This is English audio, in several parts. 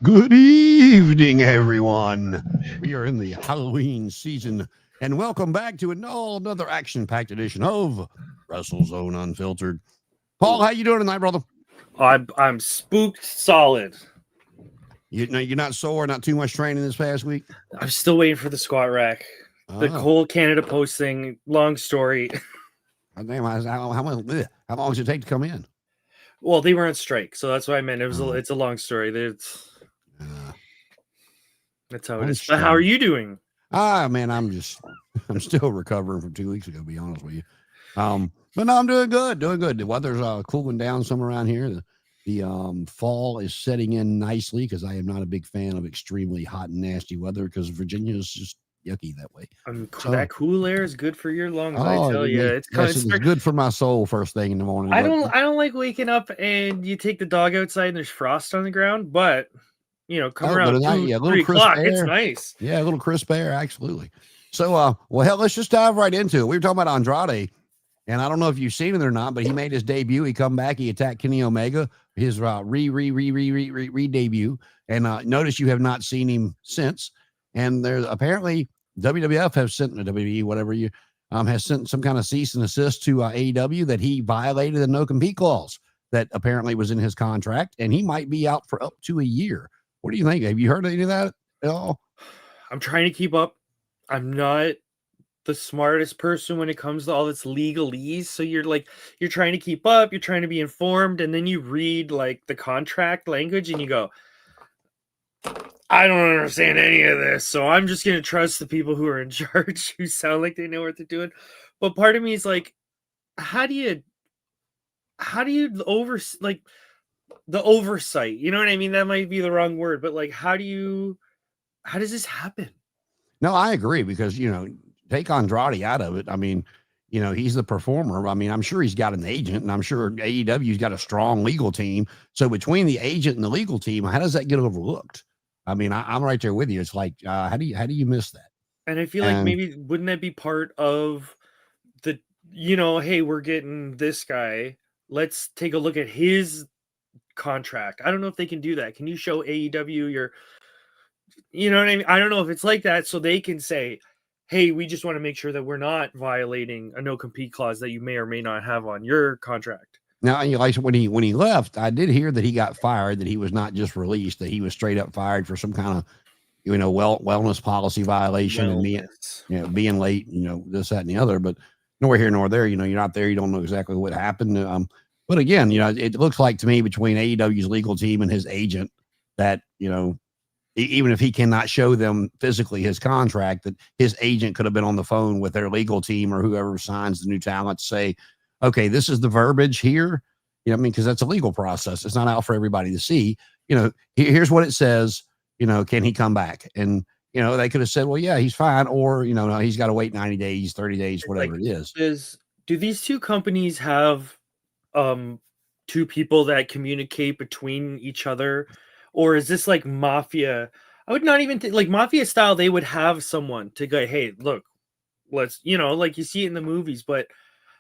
Good evening, everyone. We are in the Halloween season, and welcome back to another action-packed edition of WrestleZone Unfiltered. Paul, how you doing tonight, brother? I'm spooked solid. You're not sore, not too much training this past week? I'm still waiting for the squat rack. The whole Canada Post thing, long story. Damn, how long does it take to come in? Well, they were on strike, so that's what I meant. It's a long story. That's how it is. But how are you doing? Man, I'm still recovering from 2 weeks ago, to be honest with you. But no, I'm doing good. The weather's cooling down some around here. The fall is setting in nicely because I am not a big fan of extremely hot and nasty weather because Virginia is just yucky that way. That cool air is good for your lungs. I tell you, it's good for my soul first thing in the morning. I don't like waking up and you take the dog outside and there's frost on the ground, but come around 3 o'clock, it's nice. Yeah, a little crisp air, absolutely. So, well, hell, let's just dive right into it. We were talking about Andrade, and I don't know if you've seen it or not, but he made his debut. He come back, he attacked Kenny Omega, his re-debut, and notice you have not seen him since. And there's apparently WWF have sent WWE, whatever you has sent some kind of cease and desist to AEW that he violated the no compete clause that apparently was in his contract, and he might be out for up to a year. What do you think? Have you heard any of that at all? I'm trying to keep up. I'm not the smartest person when it comes to all this legalese. So you're trying to keep up, you're trying to be informed, and then you read like the contract language and you go, I don't understand any of this. So I'm just going to trust the people who are in charge who sound like they know what they're doing. But part of me is like, how do you the oversight, you know what I mean? That might be the wrong word, but like, how does this happen? No, I agree because, take Andrade out of it. I mean, he's the performer. I mean, I'm sure he's got an agent and I'm sure AEW's got a strong legal team. So between the agent and the legal team, how does that get overlooked? I mean, I'm right there with you. It's like, how do you miss that? And I feel like maybe wouldn't that be part of the, hey, we're getting this guy. Let's take a look at his contract. I don't know if they can do that. Can you show AEW your, you know what I mean? I don't know if it's like that. So they can say, hey, we just want to make sure that we're not violating a no compete clause that you may or may not have on your contract. Now, like when he left, I did hear that he got fired, that he was not just released, that he was straight up fired for some kind of, wellness policy violation and being late, this, that, and the other. But nor here nor there. You're not there. You don't know exactly what happened. But again, it looks like to me between AEW's legal team and his agent that, even if he cannot show them physically his contract, that his agent could have been on the phone with their legal team or whoever signs the new talent to say, okay, this is the verbiage here. Because that's a legal process. It's not out for everybody to see. Here's what it says. Can he come back? And, they could have said, well, yeah, he's fine. Or, no, he's got to wait 90 days, 30 days, whatever it is. Do these two companies have two people that communicate between each other? Or is this like mafia? I would not even think like mafia style. They would have someone to go, hey, look, let's, like you see it in the movies, but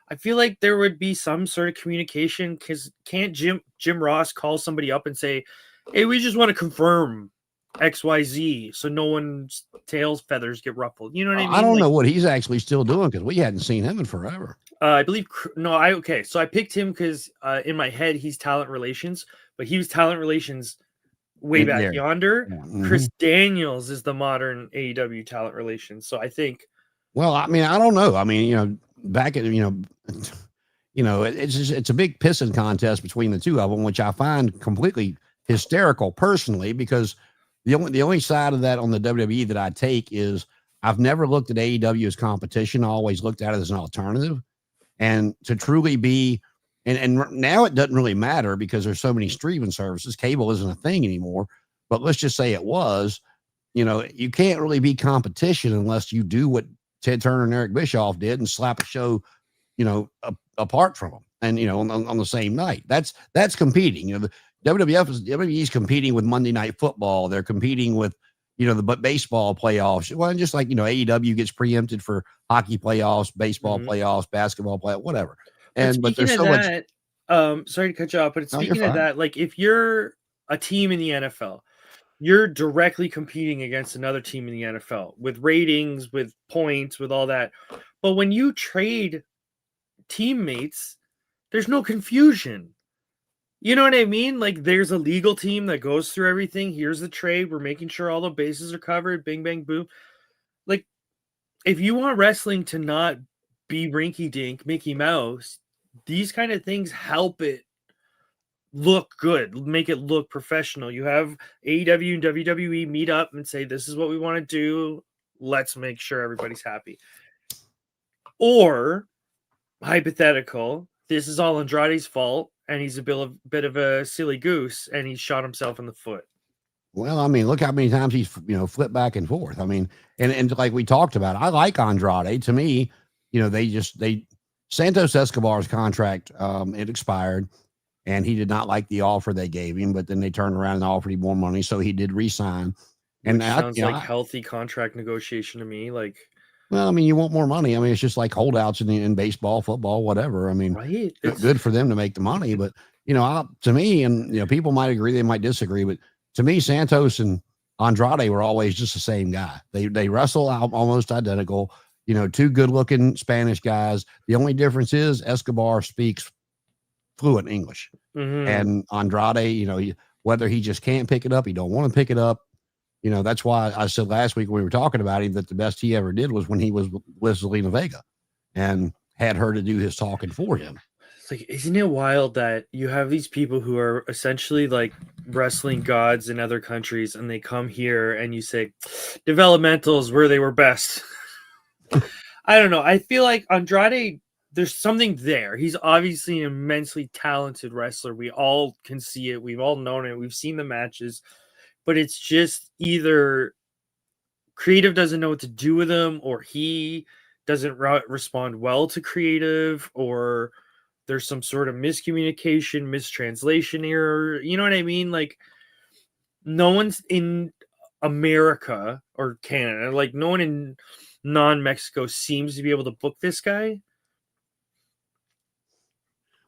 I feel like there would be some sort of communication because can't Jim Ross call somebody up and say, hey, we just want to confirm XYZ so no one's tails feathers get ruffled. You know what I mean? I don't know what he's actually still doing because we hadn't seen him in forever. I believe so I picked him because in my head he's talent relations, but he was talent relations way back yonder. Yeah. Mm-hmm. Chris Daniels is the modern AEW talent relations. So I think. Well, I mean, I don't know. I mean, back at it's a big pissing contest between the two of them, which I find completely hysterical personally, because the only side of that on the WWE that I take is I've never looked at AEW as competition. I always looked at it as an alternative, and to truly be. And now it doesn't really matter because there's so many streaming services. Cable isn't a thing anymore. But let's just say it was. You can't really be competition unless you do what Ted Turner and Eric Bischoff did and slap a show, apart from them and, on the same night. That's competing. The WWE's competing with Monday Night Football. They're competing with, the baseball playoffs. Well, just like, AEW gets preempted for hockey playoffs, baseball playoffs, basketball playoffs, whatever. But there's so much. Sorry to cut you off, but speaking of that, like if you're a team in the NFL, you're directly competing against another team in the NFL with ratings, with points, with all that. But when you trade teammates, there's no confusion. You know what I mean? Like, there's a legal team that goes through everything. Here's the trade. We're making sure all the bases are covered. Bing, bang, boom. Like, if you want wrestling to not be rinky dink, Mickey Mouse, these kind of things help it look good, make it look professional. You have AEW and WWE meet up and say, this is what we want to do. Let's make sure everybody's happy. Or, hypothetical, this is all Andrade's fault, and he's a bit of a silly goose, and he shot himself in the foot. Well, I mean, look how many times he's flipped back and forth. I mean, and like we talked about, I like Andrade. To me, they Santos Escobar's contract it expired, and he did not like the offer they gave him. But then they turned around and offered him more money, so he did resign. And Which sounds like healthy contract negotiation to me. Like, well, I mean, you want more money. I mean, it's just like holdouts in baseball, football, whatever. I mean, right? Good for them to make the money, but to me, and people might agree, they might disagree, but to me, Santos and Andrade were always just the same guy. They wrestle out almost identical. Two good-looking Spanish guys. The only difference is Escobar speaks fluent English, and Andrade, whether he just can't pick it up, he don't want to pick it up. That's why I said last week when we were talking about him that the best he ever did was when he was with Zelina Vega, and had her to do his talking for him. It's like, isn't it wild that you have these people who are essentially like wrestling gods in other countries, and they come here and you say developmentals where they were best. I don't know. I feel like Andrade, there's something there. He's obviously an immensely talented wrestler. We all can see it. We've all known it. We've seen the matches, but it's just either creative doesn't know what to do with him, or he doesn't respond well to creative, or there's some sort of miscommunication, mistranslation error. You know what I mean? Like, no one's in America or Canada, like no one in non-Mexico seems to be able to book this guy.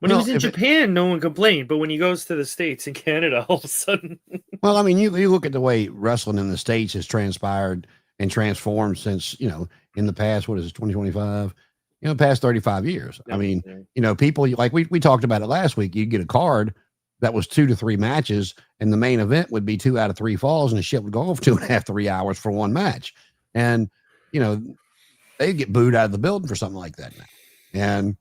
When he was in Japan, no one complained, but when he goes to the States and Canada, all of a sudden. Well, I mean, you look at the way wrestling in the States has transpired and transformed since, in the past, what is it, 2025? Past 35 years. I mean, people like we talked about it last week. You get a card that was 2 to 3 matches, and the main event would be 2 out of 3 falls, and the shit would go off 2.5, 3 hours for one match. And, they'd get booed out of the building for something like that now. And,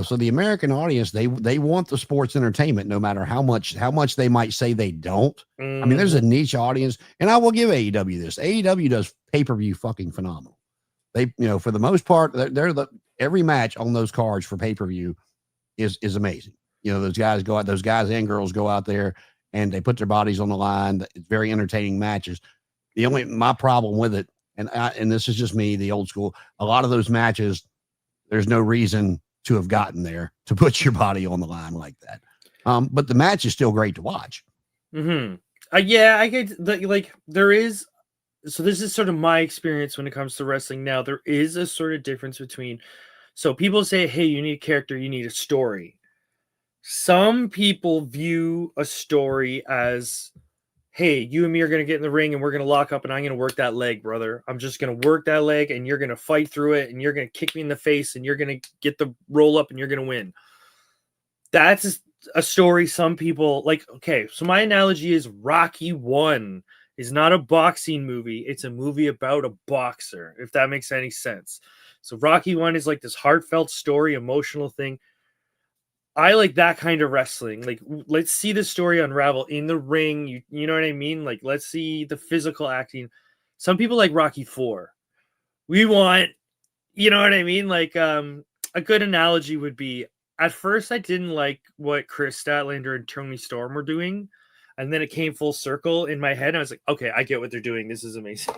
so the American audience, they want the sports entertainment, no matter how much they might say they don't. I mean, there's a niche audience, and I will give AEW this. AEW does pay-per-view fucking phenomenal. They, for the most part, every match on those cards for pay-per-view is amazing. Those guys and girls go out there and they put their bodies on the line. It's very entertaining matches. My problem with it, and this is just me, the old school, a lot of those matches, there's no reason to have gotten there to put your body on the line like that. But the match is still great to watch. Yeah, I get there is. So this is sort of my experience when it comes to wrestling now. There is a sort of difference between, so people say, hey, you need a character, you need a story. Some people view a story as, hey, you and me are going to get in the ring and we're going to lock up and I'm going to work that leg, brother. I'm just going to work that leg and you're going to fight through it and you're going to kick me in the face and you're going to get the roll up and you're going to win. That's a story some people like. Okay, so my analogy is Rocky 1 is not a boxing movie. It's a movie about a boxer, if that makes any sense. So Rocky 1 is like this heartfelt story, emotional thing. I like that kind of wrestling. Like, let's see the story unravel in the ring. You know what I mean? Like, let's see the physical acting. Some people like Rocky 4. We want, you know what I mean? Like, a good analogy would be, at first I didn't like what Chris Statlander and Tony Storm were doing. And then it came full circle in my head. And I was like, okay, I get what they're doing. This is amazing.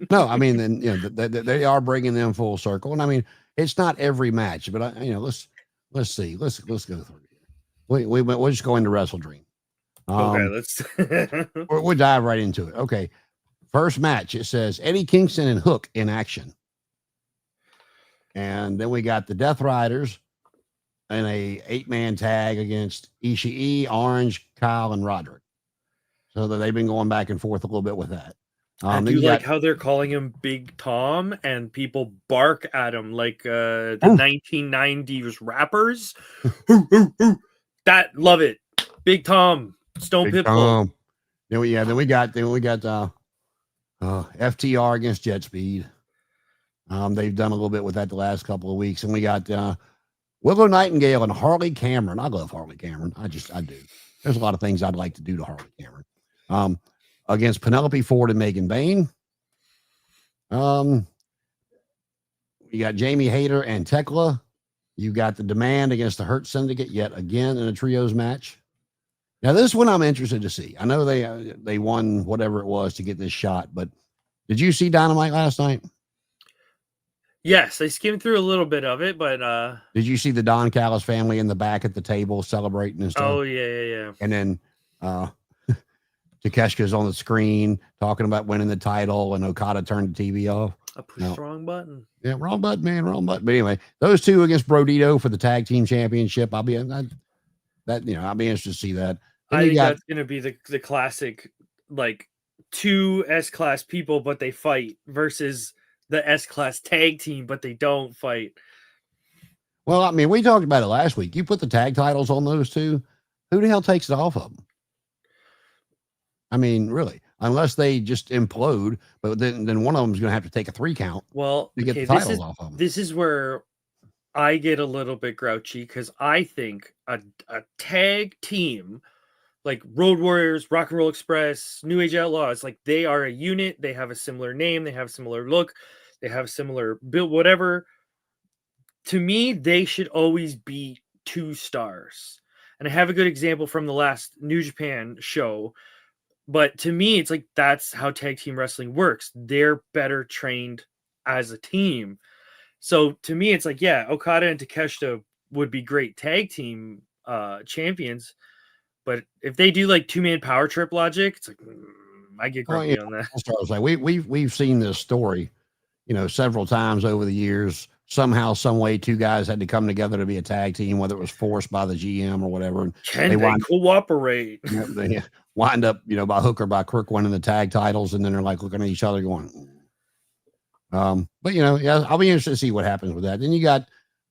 No, I mean, then, they are bringing them full circle. And I mean, it's not every match, but let's see. Let's go through here. We'll just go into Wrestle Dream. Okay, let's we'll dive right into it. Okay. First match, it says Eddie Kingston and Hook in action. And then we got the Death Riders in a 8-man tag against Ishii, Orange, Kyle, and Roderick. So that they've been going back and forth a little bit with that. I do like how they're calling him Big Tom, and people bark at him like the 1990s rappers. That love it, Big Tom, Stone Big Pitbull. Tom. Then we got FTR against Jet Speed. They've done a little bit with that the last couple of weeks, and we got Willow Nightingale and Harley Cameron. I love Harley Cameron. I do. There's a lot of things I'd like to do to Harley Cameron. Against Penelope Ford and Megan Bain. You got Jamie Hayter and Tekla. You got the Demand against the Hurt Syndicate yet again in a trios match. Now, this one I'm interested to see. I know they won whatever it was to get this shot, but did you see Dynamite last night? Yes, I skimmed through a little bit of it, but did you see the Don Callis family in the back at the table celebrating and stuff? Oh yeah. And then Takeshita's on the screen talking about winning the title, and Okada turned the TV off. I pushed the wrong button. Yeah, wrong button, man, wrong button. But anyway, those two against Brodito for the tag team championship. I'll be interested to see that. I think that's gonna be the classic, like, two S-class people, but they fight versus the S-class tag team, but they don't fight. Well, I mean, we talked about it last week. You put the tag titles on those two, who the hell takes it off of them? I mean, really, unless they just implode, but then one of them is going to have to take a 3 count. Well, to get the titles off of them. This is where I get a little bit grouchy, because I think a tag team like Road Warriors, Rock and Roll Express, New Age Outlaws, like, they are a unit. They have a similar name. They have a similar look. They have similar build, whatever. To me, they should always be 2 stars. And I have a good example from the last New Japan show. But to me, it's like, that's how tag team wrestling works. They're better trained as a team. So to me, it's like, yeah, Okada and Takeshita would be great tag team champions. But if they do like 2-man power trip logic, it's like, I get grumpy on that. Stars, like we've seen this story, several times over the years. Somehow, some way, 2 guys had to come together to be a tag team, whether it was forced by the GM or whatever. And Can they cooperate? They wind up, by hook or by crook, winning the tag titles, and then they're like looking at each other going, but I'll be interested to see what happens with that. Then you got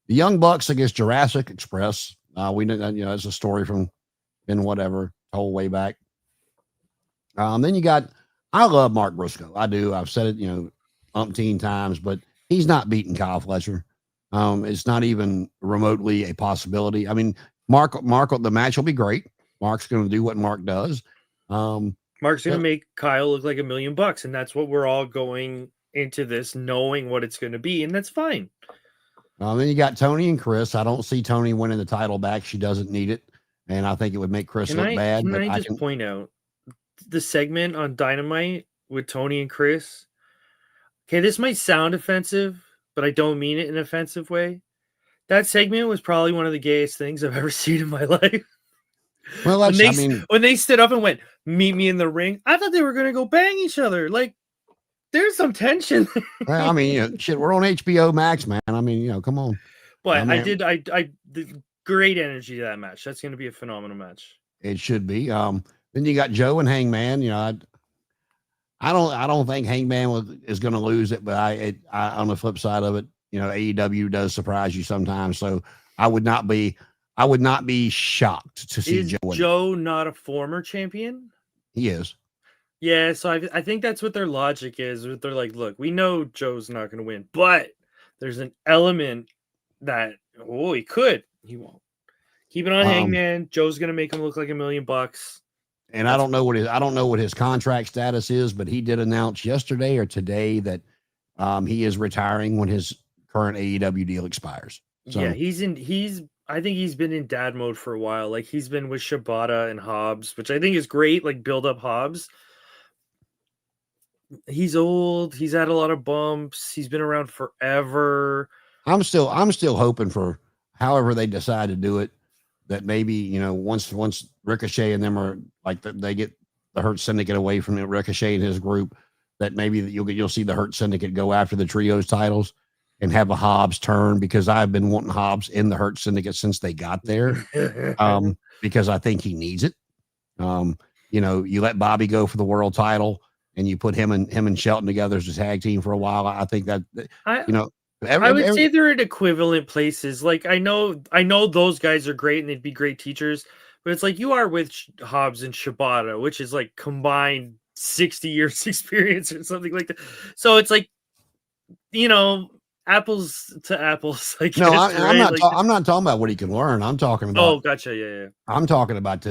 the Young Bucks against Jurassic Express. We know that, it's a story from whatever, whole way back. Then you got, I love Mark Briscoe. I do. I've said it, umpteen times, but he's not beating Kyle Fletcher. It's not even remotely a possibility. I mean, Mark, the match will be great. Mark's going to do what Mark does. Mark's going to make Kyle look like $1 million, and that's what we're all going into this, knowing what it's going to be, and that's fine. Then you got Tony and Chris. I don't see Tony winning the title back. She doesn't need it, and I think it would make Chris look bad. Can I just point out the segment on Dynamite with Tony and Chris? Okay, this might sound offensive, but I don't mean it in an offensive way. That segment was probably one of the gayest things I've ever seen in my life. Well, when they stood up and went, "Meet me in the ring," I thought they were going to go bang each other. Like, there's some tension. Well, I mean, shit, we're on HBO Max, man. I mean, come on. But the great energy to that match. That's going to be a phenomenal match. It should be. Then you got Joe and Hangman. I don't think Hangman is going to lose it, but I on the flip side of it, AEW does surprise you sometimes. So I would not be shocked to see Joe. Is Joe not a former champion? He is. Yeah, so I think that's what their logic is. They're like, look, we know Joe's not going to win, but there's an element that, he could. He won't. Keep it on Hangman. Joe's going to make him look like $1 million. And I don't know what his contract status is, but he did announce yesterday or today that he is retiring when his current AEW deal expires. So, yeah, I think he's been in dad mode for a while. Like, he's been with Shibata and Hobbs, which I think is great. Like, build up Hobbs. He's old. He's had a lot of bumps. He's been around forever. I'm still hoping for however they decide to do it, that maybe, once Ricochet and them are like they get the Hurt Syndicate away from Ricochet and his group, that maybe you'll see the Hurt Syndicate go after the trios titles and have a Hobbs turn, because I've been wanting Hobbs in the Hurt Syndicate since they got there, because I think he needs it. you let Bobby go for the world title and you put him and Shelton together as a tag team for a while. I think that, you know, I would say they're in equivalent places. Like I know those guys are great and they'd be great teachers, but it's like you are with Hobbs and Shibata, which is like combined 60 years experience or something like that. So it's like, apples to apples. I guess, no, right? I'm not talking about what he can learn. I'm talking about. Oh, gotcha. Yeah. I'm talking about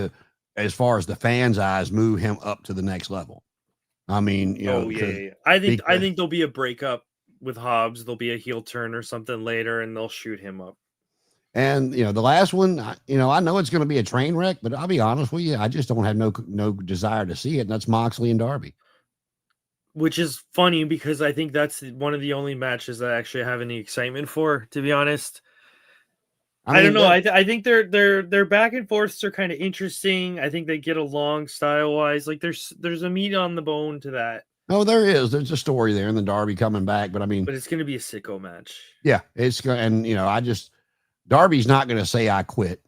as far as the fans' eyes, move him up to the next level. I mean, yeah. I think there'll be a breakup with Hobbs. There'll be a heel turn or something later, and they'll shoot him up. And the last one, I know it's going to be a train wreck, but I'll be honest with you, I just don't have no desire to see it. And that's Moxley and Darby. Which is funny because I think that's one of the only matches that I actually have any excitement for, to be honest. I don't know. I think their back and forths are kind of interesting. I think they get along style wise. Like there's a meat on the bone to that. Oh, there is. There's a story there, and the Darby coming back. But it's going to be a sicko match. Yeah, it's going. And Darby's not going to say I quit.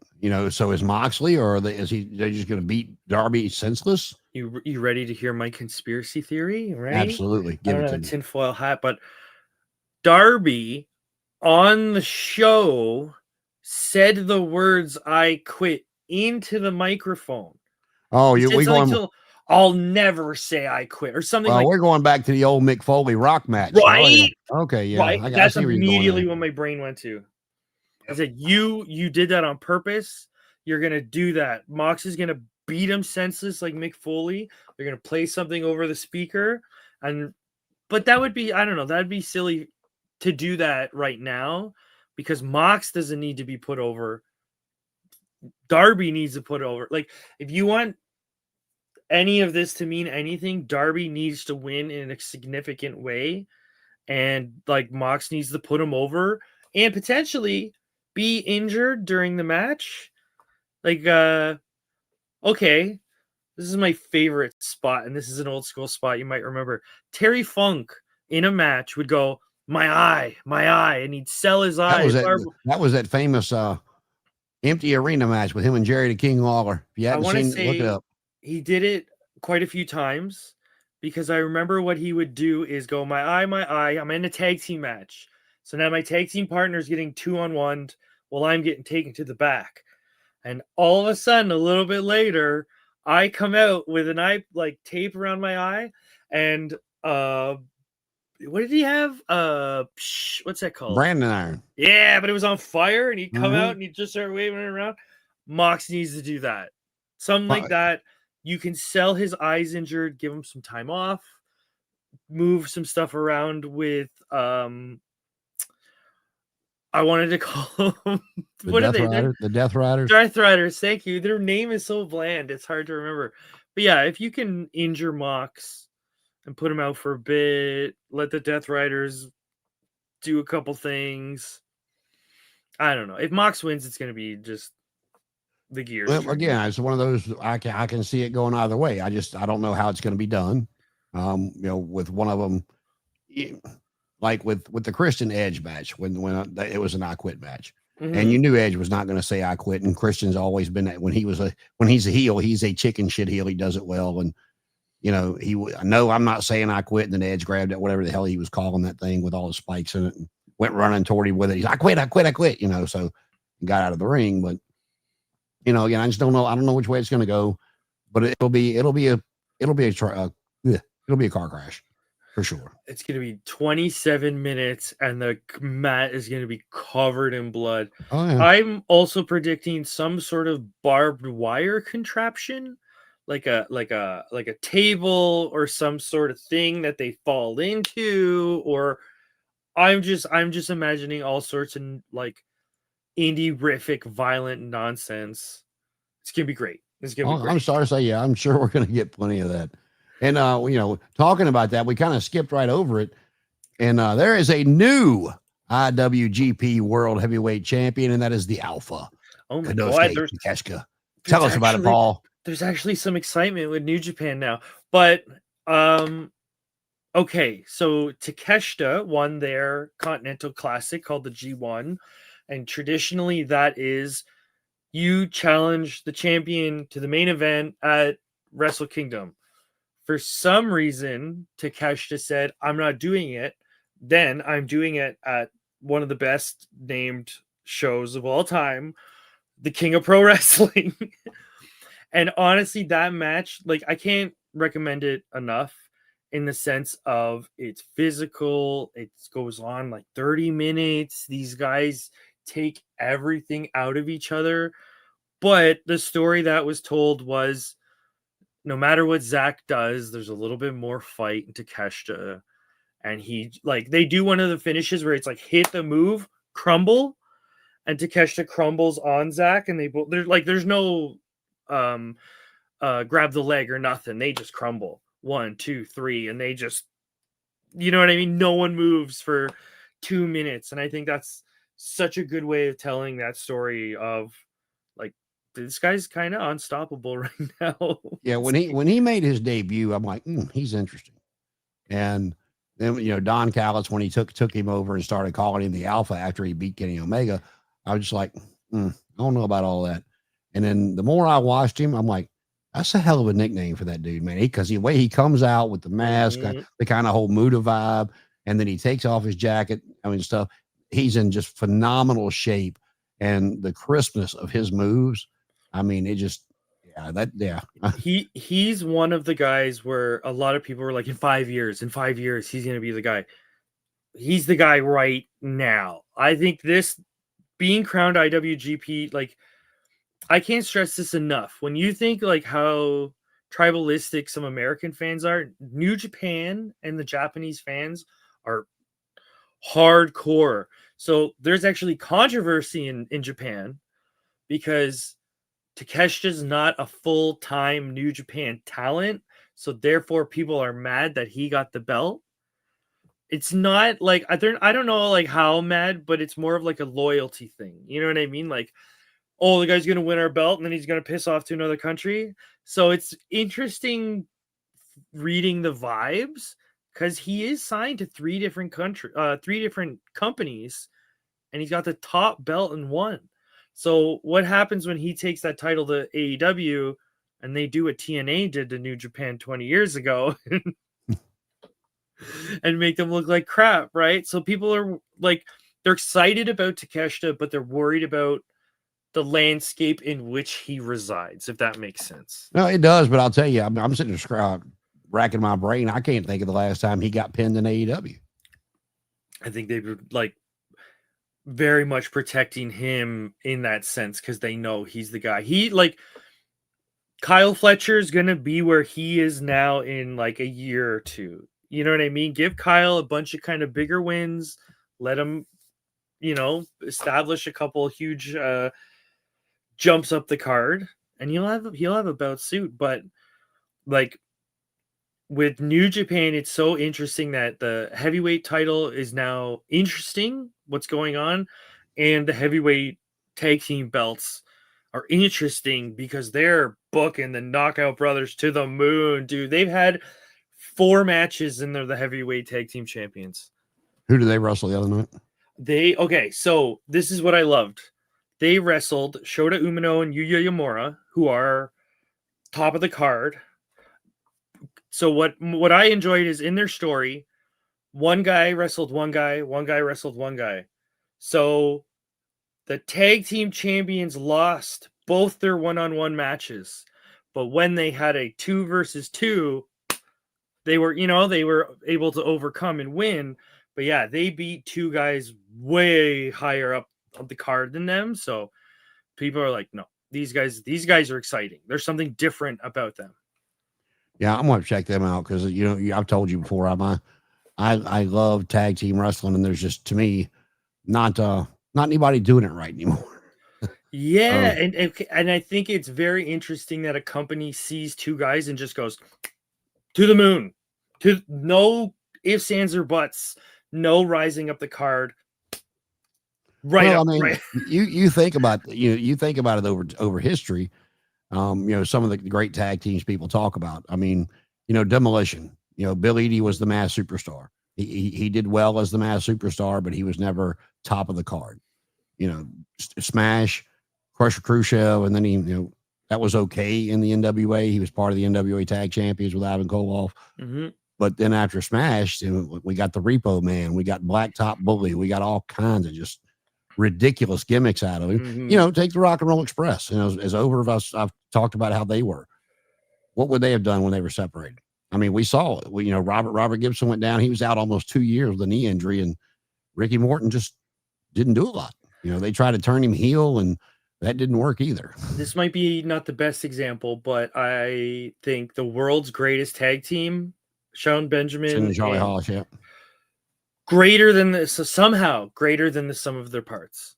So is Moxley, or they're just going to beat Darby senseless? You ready to hear my conspiracy theory? Right? Absolutely. Give it to me. Tinfoil hat, but Darby on the show said the words "I quit" into the microphone. Oh, we going? I'll never say I quit or something. Well, we're going back to the old Mick Foley rock match, right? Okay, yeah. Right. That's immediately what my brain went to. I said, you did that on purpose. You're gonna do that. Mox is gonna beat him senseless like Mick Foley. They're gonna play something over the speaker, but that would be, I don't know, that'd be silly to do that right now because Mox doesn't need to be put over. Darby needs to put over. Like, if you want any of this to mean anything, Darby needs to win in a significant way, and like Mox needs to put him over and potentially be injured during the match. Like, okay, this is my favorite spot, and this is an old school spot you might remember. Terry Funk in a match would go, my eye, and he'd sell his eye. That was that famous empty arena match with him and Jerry the King Lawler. If you haven't seen it, look it up. He did it quite a few times because I remember what he would do is go, my eye. I'm in a tag team match. So now my tag team partner is getting 2-on-1 while I'm getting taken to the back. And all of a sudden, a little bit later, I come out with an eye, like tape around my eye. And what did he have? What's that called? Branding iron. Yeah, but it was on fire, and he'd come out and he'd just start waving it around. Mox needs to do that. Something like that. You can sell his eyes injured, give him some time off, move some stuff around with I wanted to call them what are they? The Death Riders. Death Riders. Thank you. Their name is so bland; it's hard to remember. But yeah, if you can injure Mox and put him out for a bit, let the Death Riders do a couple things. I don't know. If Mox wins, it's going to be just the gears. Well, again, it's one of those. I can see it going either way. I don't know how it's going to be done. With one of them. Like with the Christian Edge match, when it was an I quit match, and you knew Edge was not going to say I quit, and Christian's always been that when he's a heel, he's a chicken shit heel. He does it well, and I'm not saying I quit, and then Edge grabbed it, whatever the hell he was calling that thing with all the spikes in it, and went running toward him with it. He's I quit. So he got out of the ring, but again, I just don't know. I don't know which way it's going to go, but it'll be a car crash. For sure. It's going to be 27 minutes and the mat is going to be covered in blood. Oh, yeah. I'm also predicting some sort of barbed wire contraption, like a table or some sort of thing that they fall into, or I'm just imagining all sorts of like indie-rific violent nonsense. It's going to be great. It's going to be great. I'm sorry to say, yeah, I'm sure we're going to get plenty of that. And, talking about that, we kind of skipped right over it. And there is a new IWGP World Heavyweight Champion, and that is the Alpha. Oh, my God. Takeshita. Tell us about it, Paul. There's actually some excitement with New Japan now. But, okay, so Takeshita won their Continental Classic called the G1. And traditionally, that is you challenge the champion to the main event at Wrestle Kingdom. For some reason, Takeshita said, I'm not doing it. Then I'm doing it at one of the best named shows of all time, the King of Pro Wrestling. And honestly, that match, like, I can't recommend it enough in the sense of it's physical. It goes on like 30 minutes. These guys take everything out of each other. But the story that was told was no matter what Zach does, there's a little bit more fight into Takeshita. And he, like, they do one of the finishes where it's like hit the move, crumble, and Takeshita crumbles on Zach, and they both, there's no grab the leg or nothing. They just crumble 1, 2, 3, and they just, you know what I mean? No one moves for 2 minutes. And I think that's such a good way of telling that story of like, this guy's kind of unstoppable right now. Yeah, when he made his debut, I'm like, he's interesting. And then, you know, Don Callis, when he took him over and started calling him the Alpha after he beat Kenny Omega, I was just like, I don't know about all that. And then the more I watched him, I'm like, that's a hell of a nickname for that dude, man. Because the way he comes out with the mask, the kind of whole Muda vibe, and then he takes off his jacket, stuff. He's in just phenomenal shape, and the crispness of his moves. It just, he's one of the guys where a lot of people were like, in 5 years, he's going to be the guy. He's the guy right now. I think this being crowned IWGP, like, I can't stress this enough. When you think like how tribalistic some American fans are, New Japan and the Japanese fans are hardcore. So there's actually controversy in Japan because Takeshita's not a full-time New Japan talent. So therefore people are mad that he got the belt. It's not like, I don't know like how mad, but it's more of like a loyalty thing. You know what I mean? Like, oh, the guy's going to win our belt and then he's going to piss off to another country. So it's interesting reading the vibes because he is signed to 3 different companies, and he's got the top belt in one. So what happens when he takes that title to AEW and they do what TNA did to New Japan 20 years ago and make them look like crap, right? So people are like, they're excited about Takeshita, but they're worried about the landscape in which he resides, if that makes sense. No, it does, but I'll tell you, I'm sitting there racking my brain. I can't think of the last time he got pinned in AEW. I think they were like very much protecting him in that sense because they know he's the guy. He, like, Kyle Fletcher is going to be where he is now in like a year or two. You know what I mean? Give Kyle a bunch of kind of bigger wins. Let him, establish a couple huge jumps up the card, and he'll have a bout suit. But like with New Japan, it's so interesting that the heavyweight title is now interesting, what's going on, and the heavyweight tag team belts are interesting because they're booking the Knockout Brothers to the moon, dude. They've had 4 matches and they're the heavyweight tag team champions. Who did they wrestle the other night? So this is what I loved. They wrestled Shota Umino and Yuya Yamura, who are top of the card. So what I enjoyed is in their story, one guy wrestled one guy, one guy wrestled one guy. So the tag team champions lost both their one-on-one matches. But when they had a 2 versus 2, they were able to overcome and win. But yeah, they beat 2 guys way higher up on the card than them. So people are like, no, these guys are exciting. There's something different about them. Yeah, I'm going to check them out because, I've told you before, I love tag team wrestling, and there's just, to me, not anybody doing it right anymore. Yeah, and I think it's very interesting that a company sees 2 guys and just goes to the moon, to no ifs, ands, or buts, no rising up the card. Right. Well, right. You think about you think about it over history. Some of the great tag teams people talk about. Demolition. Bill Eadie was the mass superstar. He did well as the mass superstar, but he was never top of the card. Smash, Crusher Khrushchev, and then he that was okay in the NWA. He was part of the NWA Tag Champions with Ivan Koloff. Mm-hmm. But then after Smash, we got the Repo Man, we got Blacktop Bully, we got all kinds of just ridiculous gimmicks out of him. Mm-hmm. You know, take the Rock and Roll Express. You know, as over of us, I've talked about how they were. What would they have done when they were separated? I mean, we saw it. You know, Robert Gibson went down. He was out almost 2 years with a knee injury, and Ricky Morton just didn't do a lot. You know, they tried to turn him heel, and that didn't work either. This might be not the best example, but I think the world's greatest tag team, Shawn Benjamin And Charlie Haas, yeah. greater than this, so somehow greater than the sum of their parts.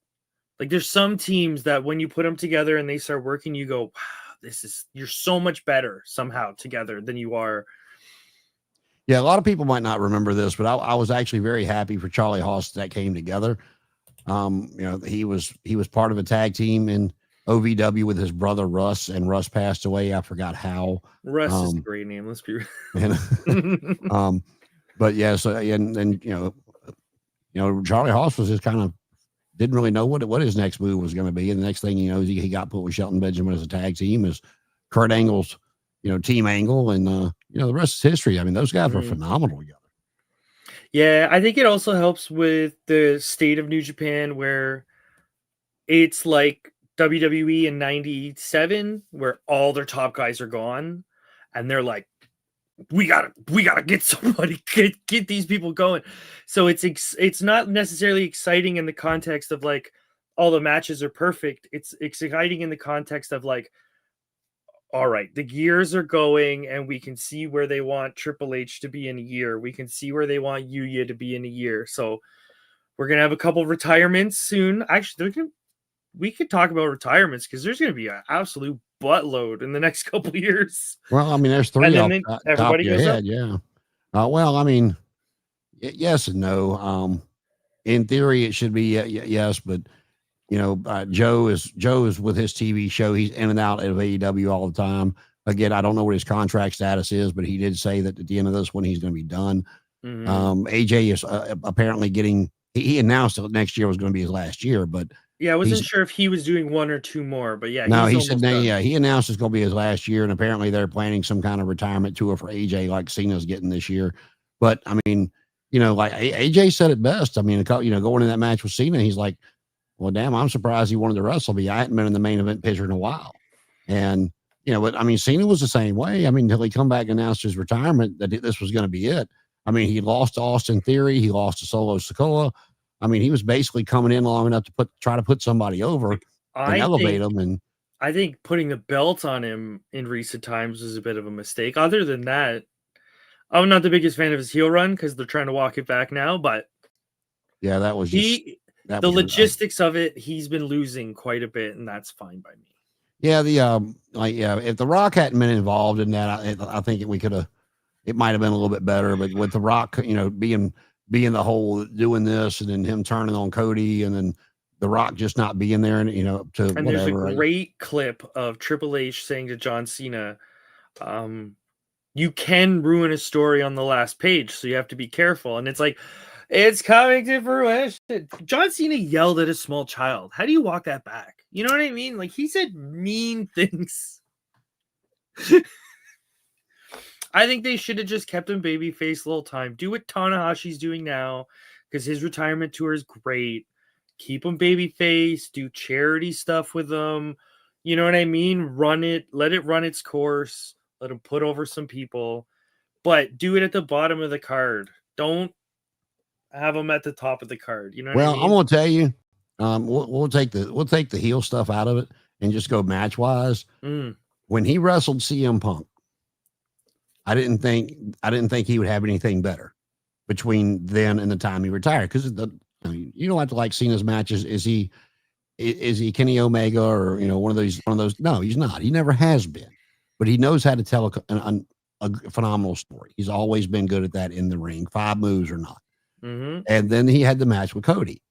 Like there's some teams that when you put them together and they start working, you go, wow, you're so much better somehow together than you are. Yeah, a lot of people might not remember this, but I was actually very happy for Charlie Haas that came together. You know, he was part of a tag team in OVW with his brother Russ, and Russ passed away. I forgot how. Russ is a great name. Let's be real. And, but yeah, so and you know, Charlie Haas was just kind of didn't really know what his next move was going to be. And the next thing you know, he got put with Shelton Benjamin as a tag team, as Kurt Angle's, you know, Team Angle, and you know, the rest is history. I mean, those guys were phenomenal together. Yeah, I think it also helps with the state of New Japan, where it's like WWE in 97, where all their top guys are gone, and they're like, we gotta get somebody, get these people going. So it's not necessarily exciting in the context of like all the matches are perfect. It's exciting in the context of like, all right, the gears are going, and we can see where they want Triple H to be in a year. We can see where they want Yuya to be in a year. So we're gonna have a couple retirements soon. Actually, we could talk about retirements, because there's gonna be an absolute buttload in the next couple of years. Well, I mean, there's three. And then everybody goes up. Yeah. Well, I mean, yes and no. In theory, it should be yes, but you know, Joe is with his TV show. He's in and out of AEW all the time. Again, I don't know what his contract status is, but he did say that at the end of this one, he's going to be done. Mm-hmm. AJ is apparently getting. He announced that next year was going to be his last year, but yeah, I wasn't sure if he was doing one or two more, but yeah. No, he said he announced it's going to be his last year, and apparently they're planning some kind of retirement tour for AJ, like Cena's getting this year. But I mean, you know, like AJ said it best. I mean, you know, going in that match with Cena, he's like, well, damn, I'm surprised he wanted to wrestle me. I hadn't been in the main event picture in a while. And, you know, but I mean, Cena was the same way. I mean, until he come back and announced his retirement, that this was going to be it. I mean, he lost to Austin Theory. He lost to Solo Sikoa. I mean, he was basically coming in long enough to try to put somebody over and elevate him. And I think putting the belt on him in recent times was a bit of a mistake. Other than that, I'm not the biggest fan of his heel run, because they're trying to walk it back now. But yeah, that was the logistics of it, he's been losing quite a bit, and that's fine by me. Yeah, if The Rock hadn't been involved in that, I think it might have been a little bit better. But with The Rock, you know, being the whole doing this, and then him turning on Cody, and then The Rock just not being there, and you know, to and whatever. There's a great clip of Triple H saying to John Cena, you can ruin a story on the last page, so you have to be careful. And it's like, it's coming to fruition. John Cena yelled at a small child. How do you walk that back? You know what I mean? Like, he said mean things. I think they should have just kept him babyface a little time. Do what Tanahashi's doing now, because his retirement tour is great. Keep him babyface. Do charity stuff with him. You know what I mean? Run it. Let it run its course. Let him put over some people. But do it at the bottom of the card. Don't have him at the top of the card. You know what I mean? I'm gonna tell you, we'll take the heel stuff out of it and just go match wise. When he wrestled CM Punk, I didn't think he would have anything better between then and the time he retired, because you don't have to like Cena's matches. Is he Kenny Omega, or you know, one of those? No, he's not. He never has been, but he knows how to tell a phenomenal story. He's always been good at that in the ring, 5 moves or not. And then he had the match with Cody,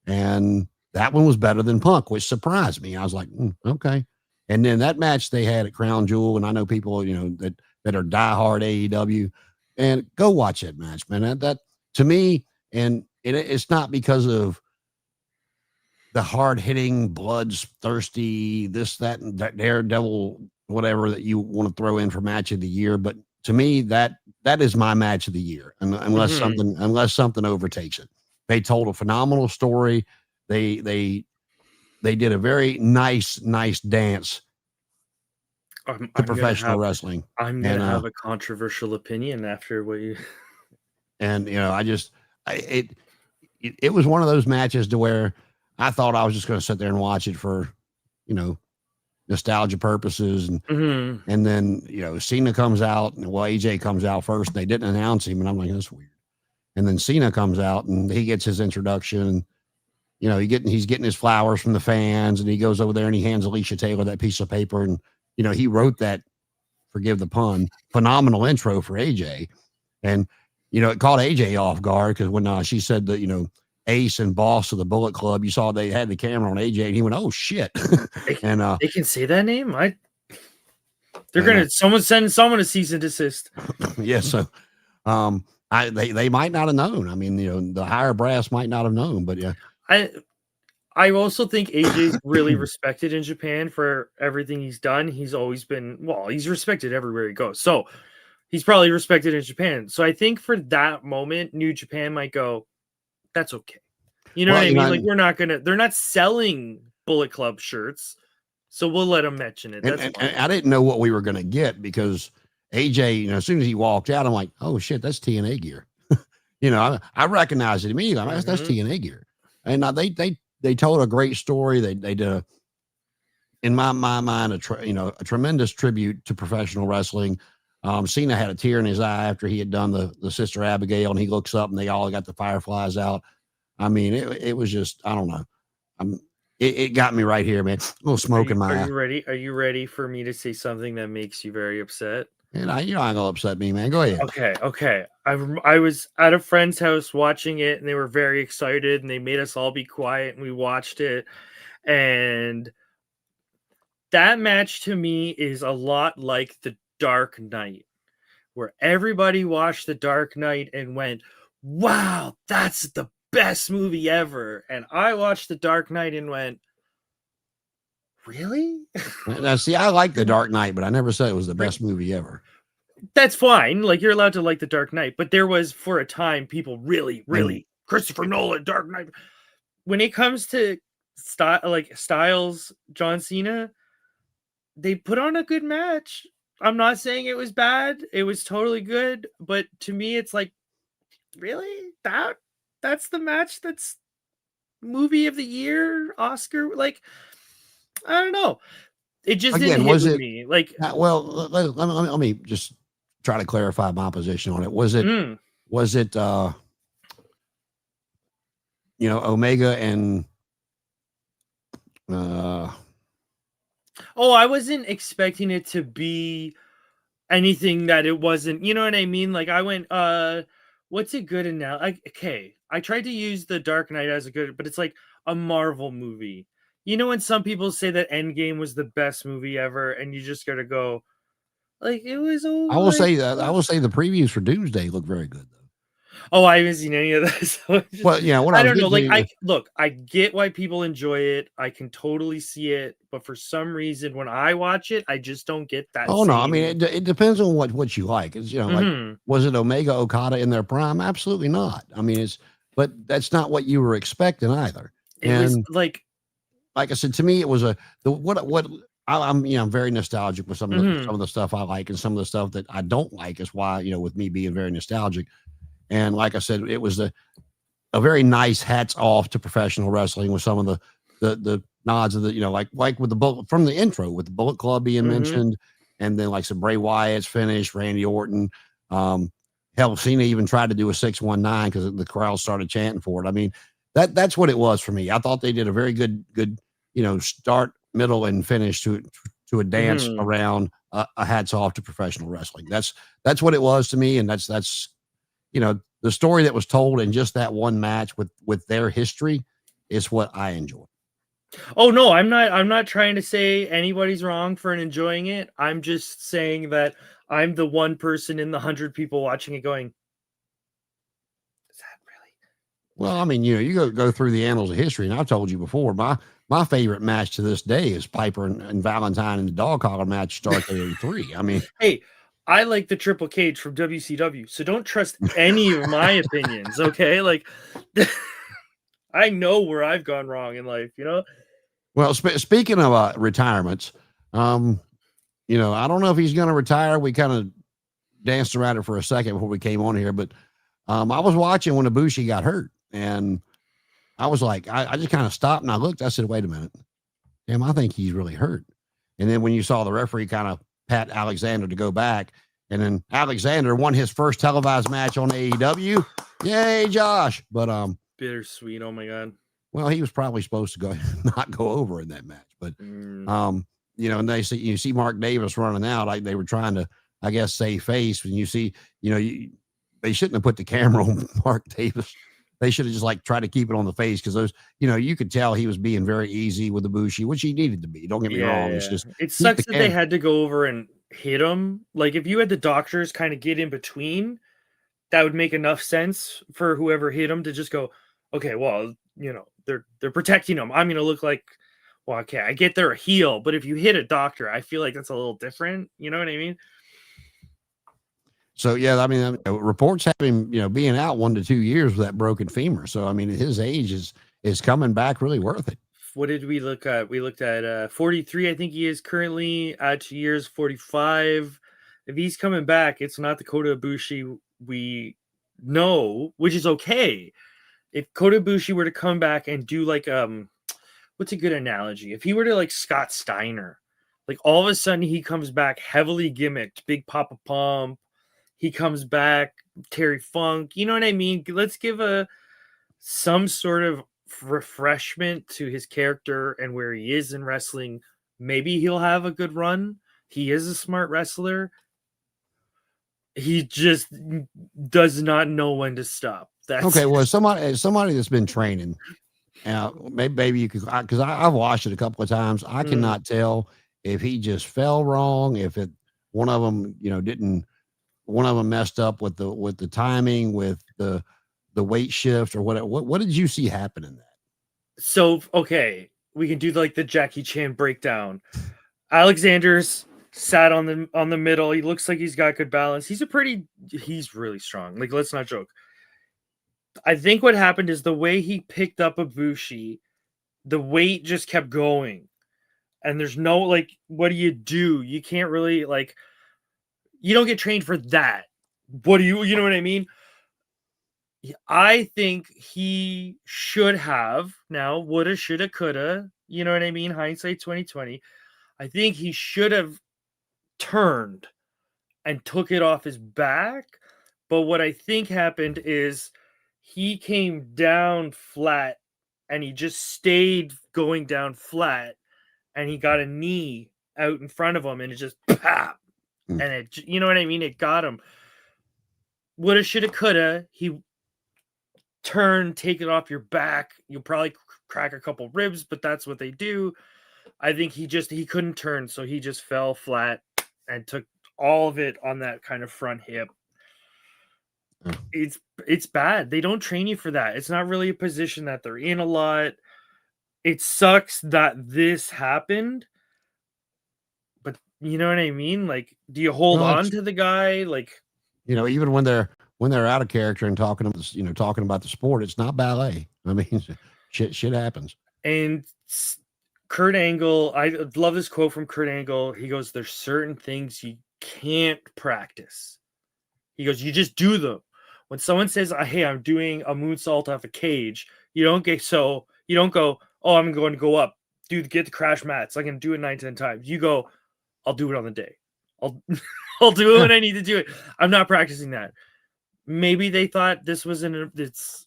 and that one was better than Punk, which surprised me. I was like, okay. And then that match they had at Crown Jewel, and I know people, you know, that are diehard AEW, and go watch that match, man. That to me, and it's not because of the hard hitting, bloodthirsty, this, that, and that daredevil, whatever that you want to throw in for match of the year. But to me, that is my match of the year, unless something overtakes it. They told a phenomenal story. They did a very nice dance to professional wrestling. I'm gonna have a controversial opinion after what you. And it was one of those matches to where I thought I was just going to sit there and watch it for, nostalgia purposes, and then Cena comes out, and AJ comes out first, and they didn't announce him, and I'm like, that's weird. And then Cena comes out, and he gets his introduction, and he's getting his flowers from the fans, and he goes over there and he hands Alicia Taylor that piece of paper, and he wrote that, forgive the pun, phenomenal intro for AJ, and it caught AJ off guard because when she said that Ace and boss of the Bullet Club, you saw they had the camera on AJ, and he went, "Oh shit!" And they can say that name. They're gonna send someone a cease and desist. Yeah, so they might not have known. I mean, the higher brass might not have known, but yeah. I also think AJ's really respected in Japan for everything he's done. He's always been, he's respected everywhere he goes. So he's probably respected in Japan. So I think for that moment, New Japan might go, that's okay. You know what I mean? Like they're not selling Bullet Club shirts. So we'll let them mention it. And I didn't know what we were going to get because AJ, as soon as he walked out, I'm like, oh shit, that's TNA gear. I recognized it immediately. That's TNA gear. And they told a great story. They did in my mind, a tremendous tribute to professional wrestling. Cena had a tear in his eye after he had done the Sister Abigail, and he looks up and they all got the fireflies out. I mean, it was just, I don't know. It got me right here, man. A little smoke in my eye. Are you ready for me to say something that makes you very upset? And you're not gonna upset me, man. Go ahead. Okay. I was at a friend's house watching it, and they were very excited, and they made us all be quiet, and we watched it. And that match to me is a lot like the Dark Knight, where everybody watched the Dark Knight and went, wow, that's the best movie ever. And I watched the Dark Knight and went, really? Now, see, I like the Dark Knight, but I never said it was the best movie ever. That's fine. Like, you're allowed to like the Dark Knight, but there was, for a time, people really Christopher Nolan, Dark Knight. When it comes to Styles, John Cena, they put on a good match. I'm not saying it was bad. It was totally good. But to me, it's like, really? That's the match that's movie of the year, Oscar? Like, I don't know. It just didn't hit with me. Like, well, let me just try to clarify my position on it. Was it Omega and I wasn't expecting it to be anything that it wasn't. You know what I mean? Like, I went, what's a good now? Okay, I tried to use the Dark Knight as a good, but it's like a Marvel movie. You know, when some people say that Endgame was the best movie ever, and you just gotta go, like, it was. I will say that. I will say the previews for Doomsday look very good, though. Oh, I haven't seen any of that. So well, yeah, I don't know. Like, I get why people enjoy it. I can totally see it, but for some reason, when I watch it, I just don't get that. Oh no, I mean, it depends on what you like. It's like, was it Omega Okada in their prime? Absolutely not. I mean, but that's not what you were expecting either. It was like I said, to me, it was I'm very nostalgic with some of the stuff I like, and some of the stuff that I don't like is why, with me being very nostalgic. And like I said, it was a very nice hats off to professional wrestling with some of the nods of the, like with the Bullet from the intro with the Bullet Club being mentioned, and then like some Bray Wyatt's finish, Randy Orton. Hell, Cena even tried to do a 619 because the crowd started chanting for it. I mean, that's what it was for me. I thought they did a very good, start, middle, and finish to a dance around a hats off to professional wrestling. That's what it was to me, and that's the story that was told in just that one match with their history is what I enjoy. Oh no, I'm not trying to say anybody's wrong for enjoying it. I'm just saying that I'm the one person in the 100 people watching it going, is that really? Well, I mean, you go through the annals of history, and I've told you before, my favorite match to this day is Piper and Valentine in the dog collar match starts at 83. I mean, Hey, I like the Triple Cage from WCW, so don't trust any of my opinions, okay? Like, I know where I've gone wrong in life, well, speaking of retirements, I don't know if he's going to retire. We kind of danced around it for a second before we came on here, but I was watching when Ibushi got hurt, and I was like, I just kind of stopped and I looked. I said, wait a minute. Damn, I think he's really hurt. And then when you saw the referee kind of pat Alexander to go back, and then Alexander won his first televised match on AEW. Yay, Josh. But bittersweet. Oh my God. Well, he was probably supposed to not go over in that match. But and you see Mark Davis running out, like they were trying to, I guess, save face. And you see, they shouldn't have put the camera on Mark Davis. They should have just tried to keep it on the face, because those, you could tell he was being very easy with Ibushi, which he needed to be. Don't get me wrong. It's just it sucks that they had to go over and hit him. Like, if you had the doctors kind of get in between, that would make enough sense for whoever hit him to just go, okay, well, they're protecting him. I'm gonna look like, well, okay, I get they're a heel, but if you hit a doctor, I feel like that's a little different. You know what I mean? So, yeah, I mean, reports have him, being out 1 to 2 years with that broken femur. So, I mean, his age is coming back really worth it. What did we look at? We looked at 43. I think he is currently at 2 years, 45. If he's coming back, it's not the Kota Ibushi we know, which is okay. If Kota Ibushi were to come back and do what's a good analogy? If he were to Scott Steiner, all of a sudden he comes back heavily gimmicked, big Papa Pump. He comes back, Terry Funk. You know what I mean? Let's give some sort of refreshment to his character and where he is in wrestling. Maybe he'll have a good run. He is a smart wrestler. He just does not know when to stop. Okay, well, somebody that's been training. Maybe you could, because I've watched it a couple of times. I cannot tell if he just fell wrong, if one of them, one of them messed up with the timing, with the weight shift or whatever. What did you see happen in that? So, okay, we can do the Jackie Chan breakdown. Alexander's sat on the middle. He looks like he's got good balance. He's really strong. Let's not joke. I think what happened is the way he picked up Ibushi, the weight just kept going. And there's no, what do? You can't really, you don't get trained for that. What do you know what I mean? I think he should have, now, woulda, shoulda, coulda, you know what I mean? Hindsight 2020. I think he should have turned and took it off his back. But what I think happened is he came down flat and he just stayed going down flat, and he got a knee out in front of him, and it just pop. And it, you know what I mean? It got him. Woulda, shoulda, coulda. He turned, take it off your back. You'll probably crack a couple ribs, but that's what they do. I think he couldn't turn, so he just fell flat and took all of it on that kind of front hip. It's bad. They don't train you for that. It's not really a position that they're in a lot. It sucks that this happened, but you know what I mean? Do you hold on to the guy? Even when they're out of character and talking about the sport, it's not ballet. I mean, shit happens. And Kurt Angle, I love this quote from Kurt Angle. He goes, "There's certain things you can't practice." He goes, "You just do them." When someone says, "Hey, I'm doing a moonsault off a cage," you don't go, "Oh, I'm going to go up, get the crash mats. I can do it 9, 10 times." You go, "I'll do it on the day. I'll do it when I need to do it. I'm not practicing that." Maybe they thought this was it's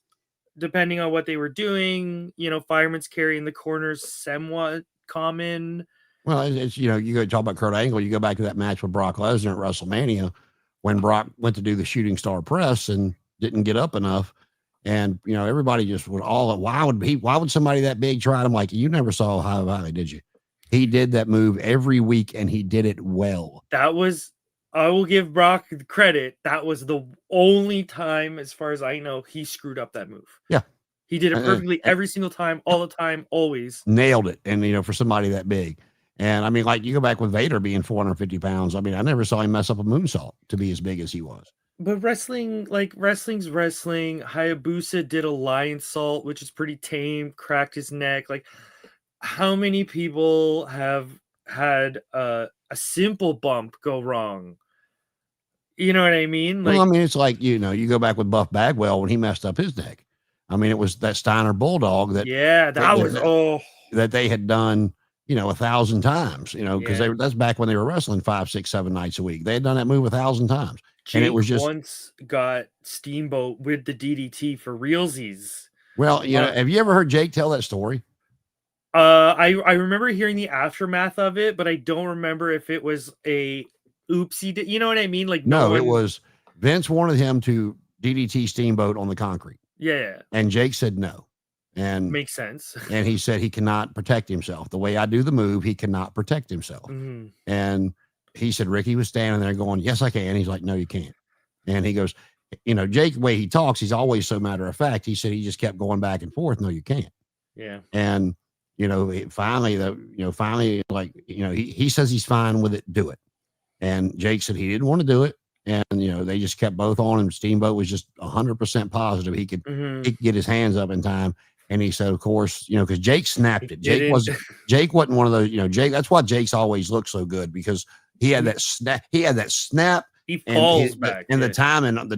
depending on what they were doing. Fireman's carry in the corners, somewhat common. Well, it's you go talk about Kurt Angle. You go back to that match with Brock Lesnar at WrestleMania, when Brock went to do the shooting star press and didn't get up enough. And, everybody just would why would somebody that big try it? I'm like, you never saw Ohio Valley, did you? He did that move every week and he did it well. I will give Brock the credit. That was the only time, as far as I know, he screwed up that move. Yeah. He did it perfectly every single time, all the time, always. Nailed it. And, for somebody that big. And I mean, like you go back with Vader being 450 pounds. I mean, I never saw him mess up a moonsault to be as big as he was. But wrestling's wrestling. Hayabusa did a lion salt, which is pretty tame, cracked his neck. Like, how many people have had a simple bump go wrong? You know what I mean? Well, I mean, it's like, you go back with Buff Bagwell when he messed up his neck. I mean, it was that Steiner Bulldog that they had done, 1,000 times, because that's back when they were wrestling 5, 6, 7 nights a week. They had done that move 1,000 times. Jake and it was just once got Steamboat with the DDT for realsies. Well, have you ever heard Jake tell that story? I remember hearing the aftermath of it, but I don't remember if it was a oopsie. You know what I mean? Like, no, it was Vince wanted him to DDT Steamboat on the concrete. Yeah. And Jake said no. And makes sense. And he said he cannot protect himself. The way I do the move, he cannot protect himself. Mm-hmm. And he said, Ricky was standing there going, yes, I can. He's like, no, you can't. And he goes, Jake, the way he talks, he's always so matter of fact. He said he just kept going back and forth. No, you can't. Yeah. And, finally, he says he's fine with it. Do it. And Jake said he didn't want to do it. And, they just kept both on him. Steamboat was just 100% positive he could get his hands up in time. And he said, of course, because Jake snapped it. Jake wasn't one of those, Jake, that's why Jake's always looked so good, because he had that snap. He had that snap. He falls back. And the timing of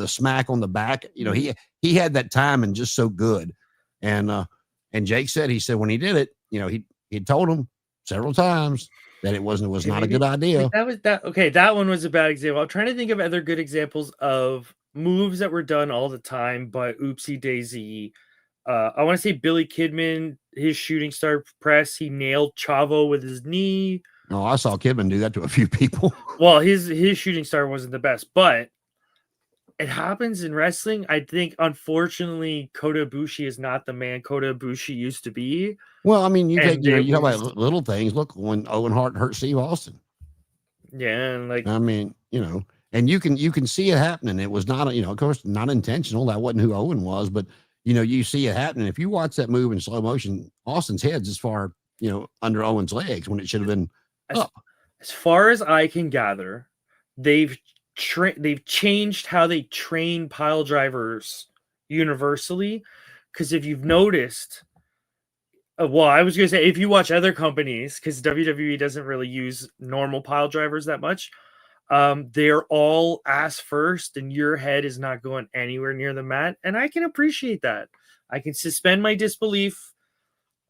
the smack on the back, he had that timing just so good. And Jake said, when he did it, he told him several times that it was not a good idea. That one was a bad example. I'm trying to think of other good examples of moves that were done all the time, but oopsie daisy. I want to say Billy Kidman, his shooting star press, he nailed Chavo with his knee. Oh, I saw Kidman do that to a few people. Well, his shooting star wasn't the best, but it happens in wrestling. I think, unfortunately, Kota Ibushi is not the man Kota Ibushi used to be. Well, I mean, you talk about little things. Look, when Owen Hart hurt Steve Austin. Yeah, and and you can see it happening. It was not, of course, not intentional. That wasn't who Owen was, but you see it happening. If you watch that move in slow motion, Austin's head's as far, under Owen's legs when it should have been up. As far as I can gather, they've changed how they train pile drivers universally. Because if you've noticed, I was going to say, if you watch other companies, because WWE doesn't really use normal pile drivers that much, they're all ass first, and your head is not going anywhere near the mat. And I can appreciate that. I can suspend my disbelief,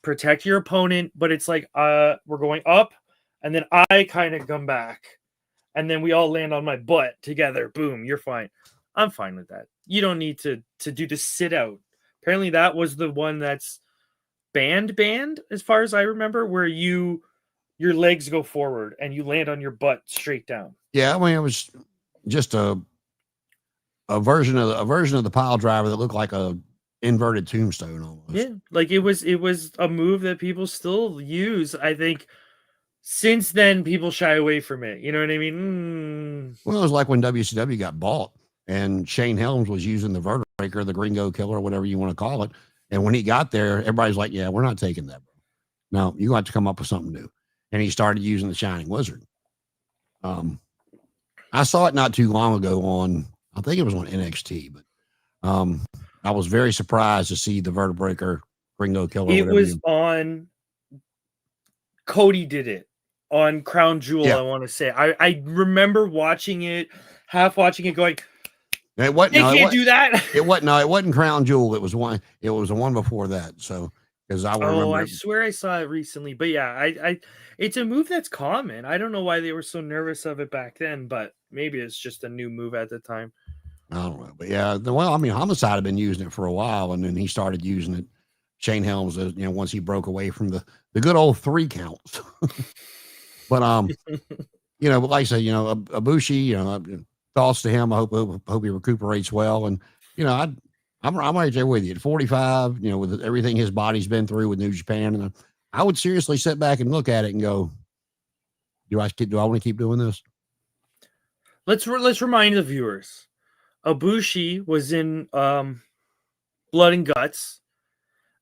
protect your opponent, but it's like, we're going up, and then I kind of come back, and then we all land on my butt together. Boom, you're fine. I'm fine with that. You don't need to do the sit out. Apparently that was the one that's banned, as far as I remember, where your legs go forward and you land on your butt straight down. Yeah, I mean, it was just a version of the pile driver that looked like a inverted tombstone almost. Yeah, like it was a move that people still use. I think since then people shy away from it. You know what I mean? Well, it was like when WCW got bought and Shane Helms was using the vertebraker, the Gringo Killer, whatever you want to call it. And when he got there, everybody's like, yeah, we're not taking that, bro. No, you're going to have to come up with something new. And he started using the Shining Wizard. I saw it not too long ago I think it was on NXT, but I was very surprised to see the vertebraker Gringo Killer. It was on Cody did it on Crown Jewel. Yeah. I want to say I remember watching it going, it wasn't, they can't do that. It wasn't Crown Jewel. It was the one before that. So because I remember. I swear I saw it recently, but yeah, I it's a move that's common. I don't know why they were so nervous of it back then, but maybe it's just a new move at the time. I don't know, but yeah, Homicide had been using it for a while, and then he started using it. Shane Helms, once he broke away from the good old 3 counts. But but like I said, Ibushi, thoughts to him. I hope he recuperates well, and I'm right there with you at 45. With everything his body's been through with New Japan, and I would seriously sit back and look at it and go, do I want to keep doing this? Let's remind the viewers. Ibushi was in Blood and Guts.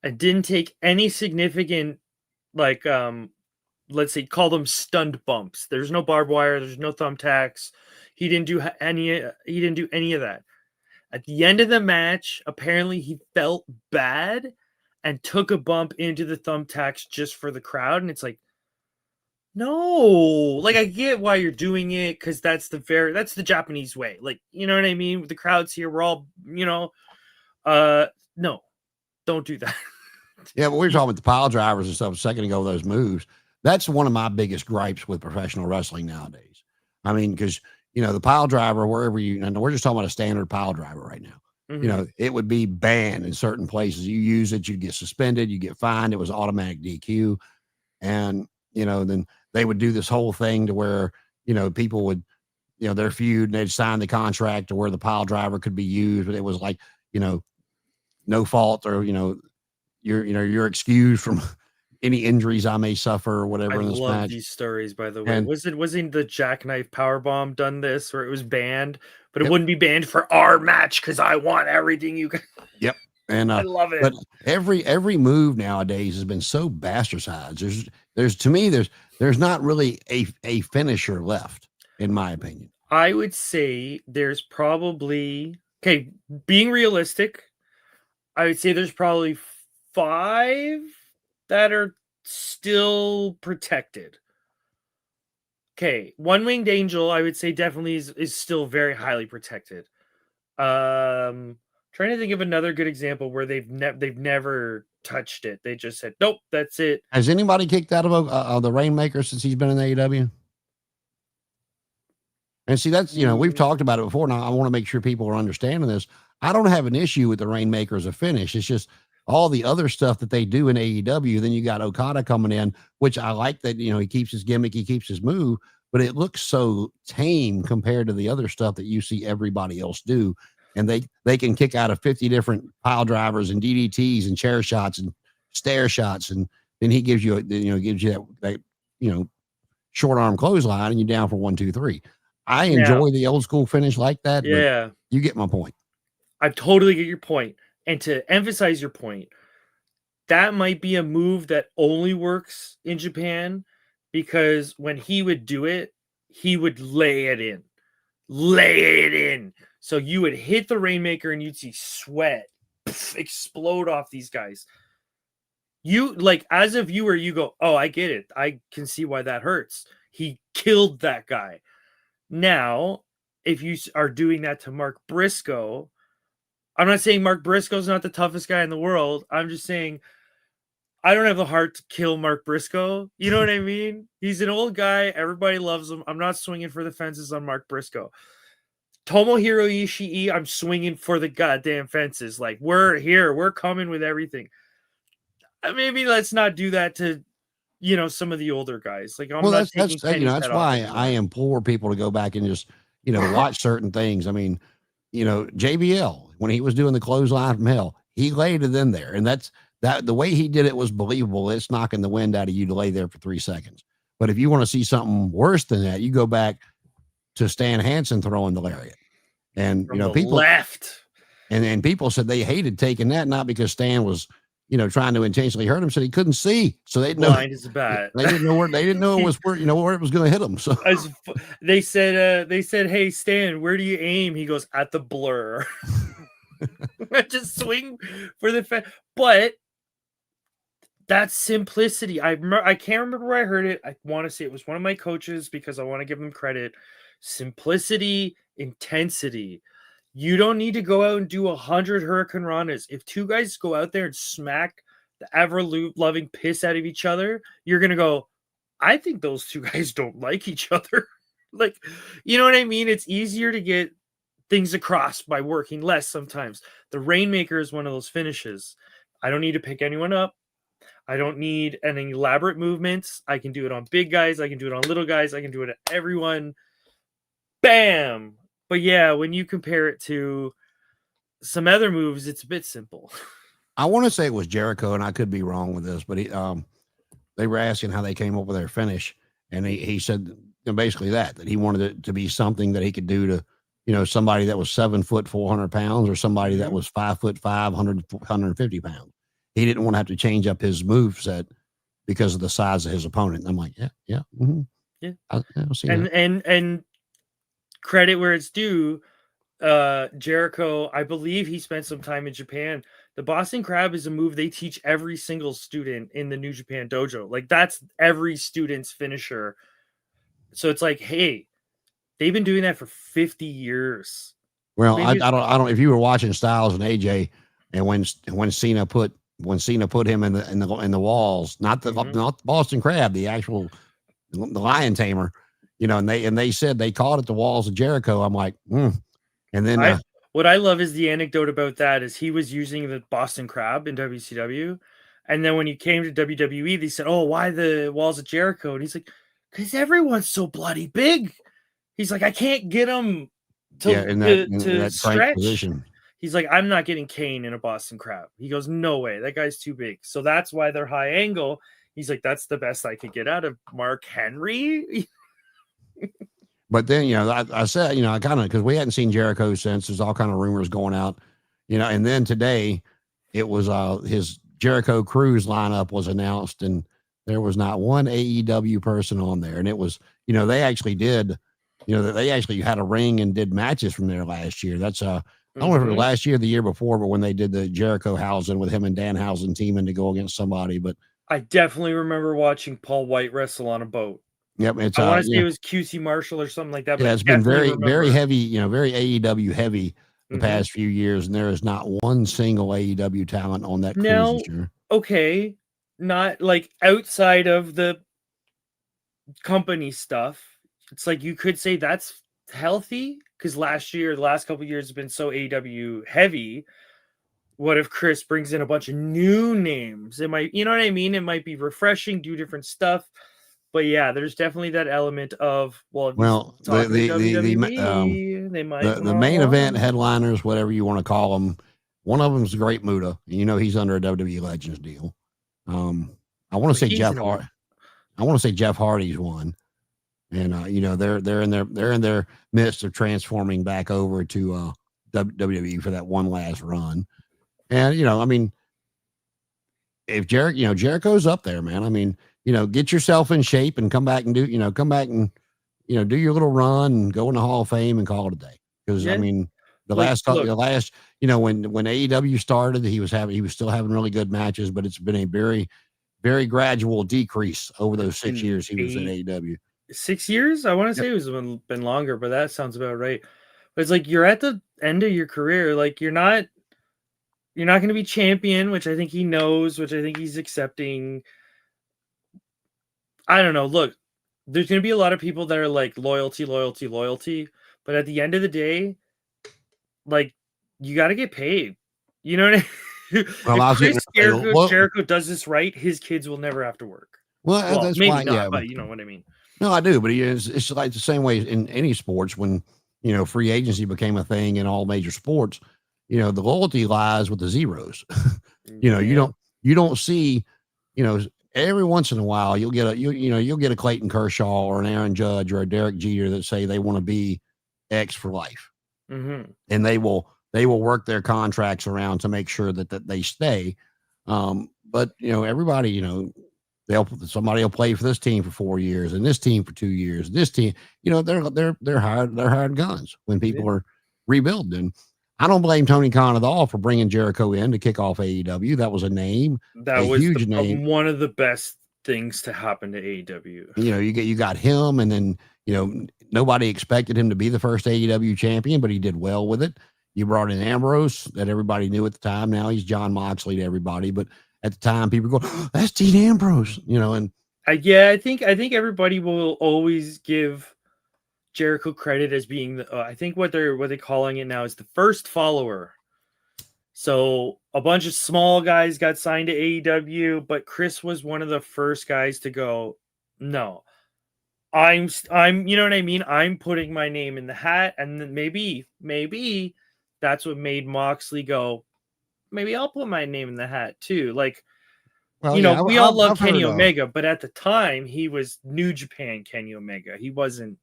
and didn't take any significant, like, let's say, call them stunned bumps. There's no barbed wire. There's no thumbtacks. He didn't do any. He didn't do any of that. At the end of the match, apparently he felt bad and took a bump into the thumbtacks just for the crowd. And it's like, no, like, I get why you're doing it, because that's the Japanese way. Like, you know what I mean? With the crowds here, we're all, no, don't do that. Yeah, but we were talking about the pile drivers and stuff a second ago, those moves. That's one of my biggest gripes with professional wrestling nowadays. I mean, because, the pile driver, wherever and we're just talking about a standard pile driver right now. Mhm. It would be banned in certain places. You use it, you get suspended, you get fined. It was automatic DQ. And, then they would do this whole thing to where, people would, their feud, and they'd sign the contract to where the pile driver could be used, but it was like, no fault, or, you're excused from any injuries I may suffer or whatever I in this love match. these stories, by the way. And Wasn't the jackknife powerbomb done this, where it was banned, but it Yep. wouldn't be banned for our match because I want everything you can. Yep. And I love it. But every move nowadays has been so bastardized. There's not really a finisher left, in my opinion. I would say there's probably, okay, being realistic, I would say there's probably 5 that are still protected. Okay, One Winged Angel, I would say definitely is still very highly protected. Trying to think of another good example where they've never touched it. They just said, nope, that's it. Has anybody kicked out of the Rainmaker since he's been in AEW? And see, that's, we've talked about it before. Now, I want to make sure people are understanding this. I don't have an issue with the Rainmaker as a finish. It's just all the other stuff that they do in AEW. Then you got Okada coming in, which I like that, he keeps his gimmick, he keeps his move, but it looks so tame compared to the other stuff that you see everybody else do. And they can kick out of 50 different pile drivers and DDTs and chair shots and stair shots. And then he gives you, that short arm clothesline, and you're down for 1, 2, 3. I enjoy the old school finish like that. Yeah. But you get my point. I totally get your point. And to emphasize your point, that might be a move that only works in Japan, because when he would do it, he would lay it in. So you would hit the Rainmaker and you'd see sweat explode off these guys. You, like, as a viewer, you go, oh, I get it. I can see why that hurts. He killed that guy. Now, if you are doing that to Mark Briscoe, I'm not saying Mark Briscoe's not the toughest guy in the world. I'm just saying I don't have the heart to kill Mark Briscoe. You know what I mean? He's an old guy. Everybody loves him. I'm not swinging for the fences on Mark Briscoe. Tomohiro Ishii, I'm swinging for the goddamn fences. Like, we're here. We're coming with everything. Maybe let's not do that to, some of the older guys. Like, That's why I implore people to go back and just, watch certain things. I mean, JBL, when he was doing the clothesline from hell, he laid it in there. And that's the way he did it was believable. It's knocking the wind out of you to lay there for 3 seconds. But if you want to see something worse than that, you go back to Stan Hansen throwing the lariat. And, people left. And people said they hated taking that, not because Stan was, trying to intentionally hurt him, so he couldn't see. So they didn't blind as a bat. They didn't know it was where, where it was going to hit him. So they said, hey, Stan, where do you aim? He goes, at the blur. Just swing for the but that's simplicity. I can't remember where I heard it. I want to say it was one of my coaches, because I want to give them credit. Simplicity, intensity. You don't need to go out and do 100 Hurricane Ranas. If 2 guys go out there and smack the ever-loving piss out of each other, you're going to go, I think those 2 guys don't like each other. Like, you know what I mean? It's easier to get things across by working less sometimes. The Rainmaker is one of those finishes. I don't need to pick anyone up. I don't need an elaborate movements. I can do it on big guys. I can do it on little guys. I can do it at everyone. Bam! But yeah, when you compare it to some other moves, it's a bit simple. I want to say it was Jericho, and I could be wrong with this, but they were asking how they came up with their finish, and he said basically that he wanted it to be something that he could do to, somebody that was 7 foot, 400 pounds, or somebody that was 5'5", 150 pounds. he didn't want to have to change up his moveset because of the size of his opponent. And I'm like, yeah. I'll see that. And credit where it's due. Jericho, I believe he spent some time in Japan. The Boston Crab is a move they teach every single student in the New Japan dojo. Like that's every student's finisher. So it's like, hey, they've been doing that for 50 years. Well, I don't. If you were watching Styles and AJ, and when Cena put him in the walls, not the Boston Crab, the actual the Lion Tamer, and they said they called it the walls of Jericho. I'm like, And then what I love is the anecdote about that is he was using the Boston Crab in WCW, and then when he came to WWE, they said, "Oh, why the walls of Jericho?" And he's like, "Because everyone's so bloody big." He's like, "I can't get them to stretch." Position. He's like, "I'm not getting Kane in a Boston Crab." He goes, "No way, that guy's too big." So that's why they're high angle. He's like, "That's the best I could get out of Mark Henry." But then, I said, I kind of, because we hadn't seen Jericho since, there's all kind of rumors going out, and then today it was his Jericho Cruise lineup was announced, and there was not one AEW person on there. And it was, they actually did, they actually had a ring and did matches from there last year. That's, I don't know if it was last year or the year before, but when they did the Jericho Housen with him and Danhausen teaming to go against somebody. But I definitely remember watching Paul White wrestle on a boat. Yep, I want to say it was QC Marshall or something like that. Yeah, it's been very heavy, very AEW heavy the past few years, and there is not one single AEW talent on that cruise this year. Okay, not like outside of the company stuff. It's like you could say that's healthy because the last couple of years has been so AEW heavy. What if Chris brings in a bunch of new names? It might, you know what I mean? It might be refreshing, do different stuff. But yeah, there's definitely that element of the main event headliners, whatever you want to call them. One of them is Great Muta. He's under a WWE Legends deal. I want to say Jeff Hardy. I want to say Jeff Hardy's one, and they're in their midst of transforming back over to WWE for that one last run. And I mean, if Jericho's up there, man. Get yourself in shape and come back and do your little run and go in the Hall of Fame and call it a day. Because when AEW started, he was still having really good matches, but it's been a very, very gradual decrease over those 6 years he was in AEW. 6 years? I want to say it was been longer, but that sounds about right. But it's like you're at the end of your career. Like you're not going to be champion, which I think he knows, which I think he's accepting. I don't know. Look, there's going to be a lot of people that are like loyalty. But at the end of the day, like you got to get paid. You know what I mean? Well, if Jericho does this right, his kids will never have to work. Well that's maybe why, not, but you know what I mean. No, I do. But it's like the same way in any sports when, free agency became a thing in all major sports, the loyalty lies with the zeros. You don't see, every once in a while, you'll get a Clayton Kershaw or an Aaron Judge or a Derek Jeter that say they want to be X for life, and they will work their contracts around to make sure that they stay. But everybody, somebody will play for this team for 4 years and this team for 2 years. This team, they're hired guns when people are rebuilding. I don't blame Tony Khan at all for bringing Jericho in to kick off AEW. That was a name. That was huge name. One of the best things to happen to AEW. You got him, and then nobody expected him to be the first AEW champion, but he did well with it. You brought in Ambrose, that everybody knew at the time. Now he's John Moxley to everybody, but at the time people go, oh, "That's Dean Ambrose," and I think everybody will always give Jericho credit as being I think what they're calling it now is the first follower. So a bunch of small guys got signed to AEW, but Chris was one of the first guys to go, no, I'm you know what I mean? I'm putting my name in the hat. And then maybe that's what made Moxley go, maybe I'll put my name in the hat too. Like, we all love Kenny Omega, but at the time he was New Japan Kenny Omega. He wasn't,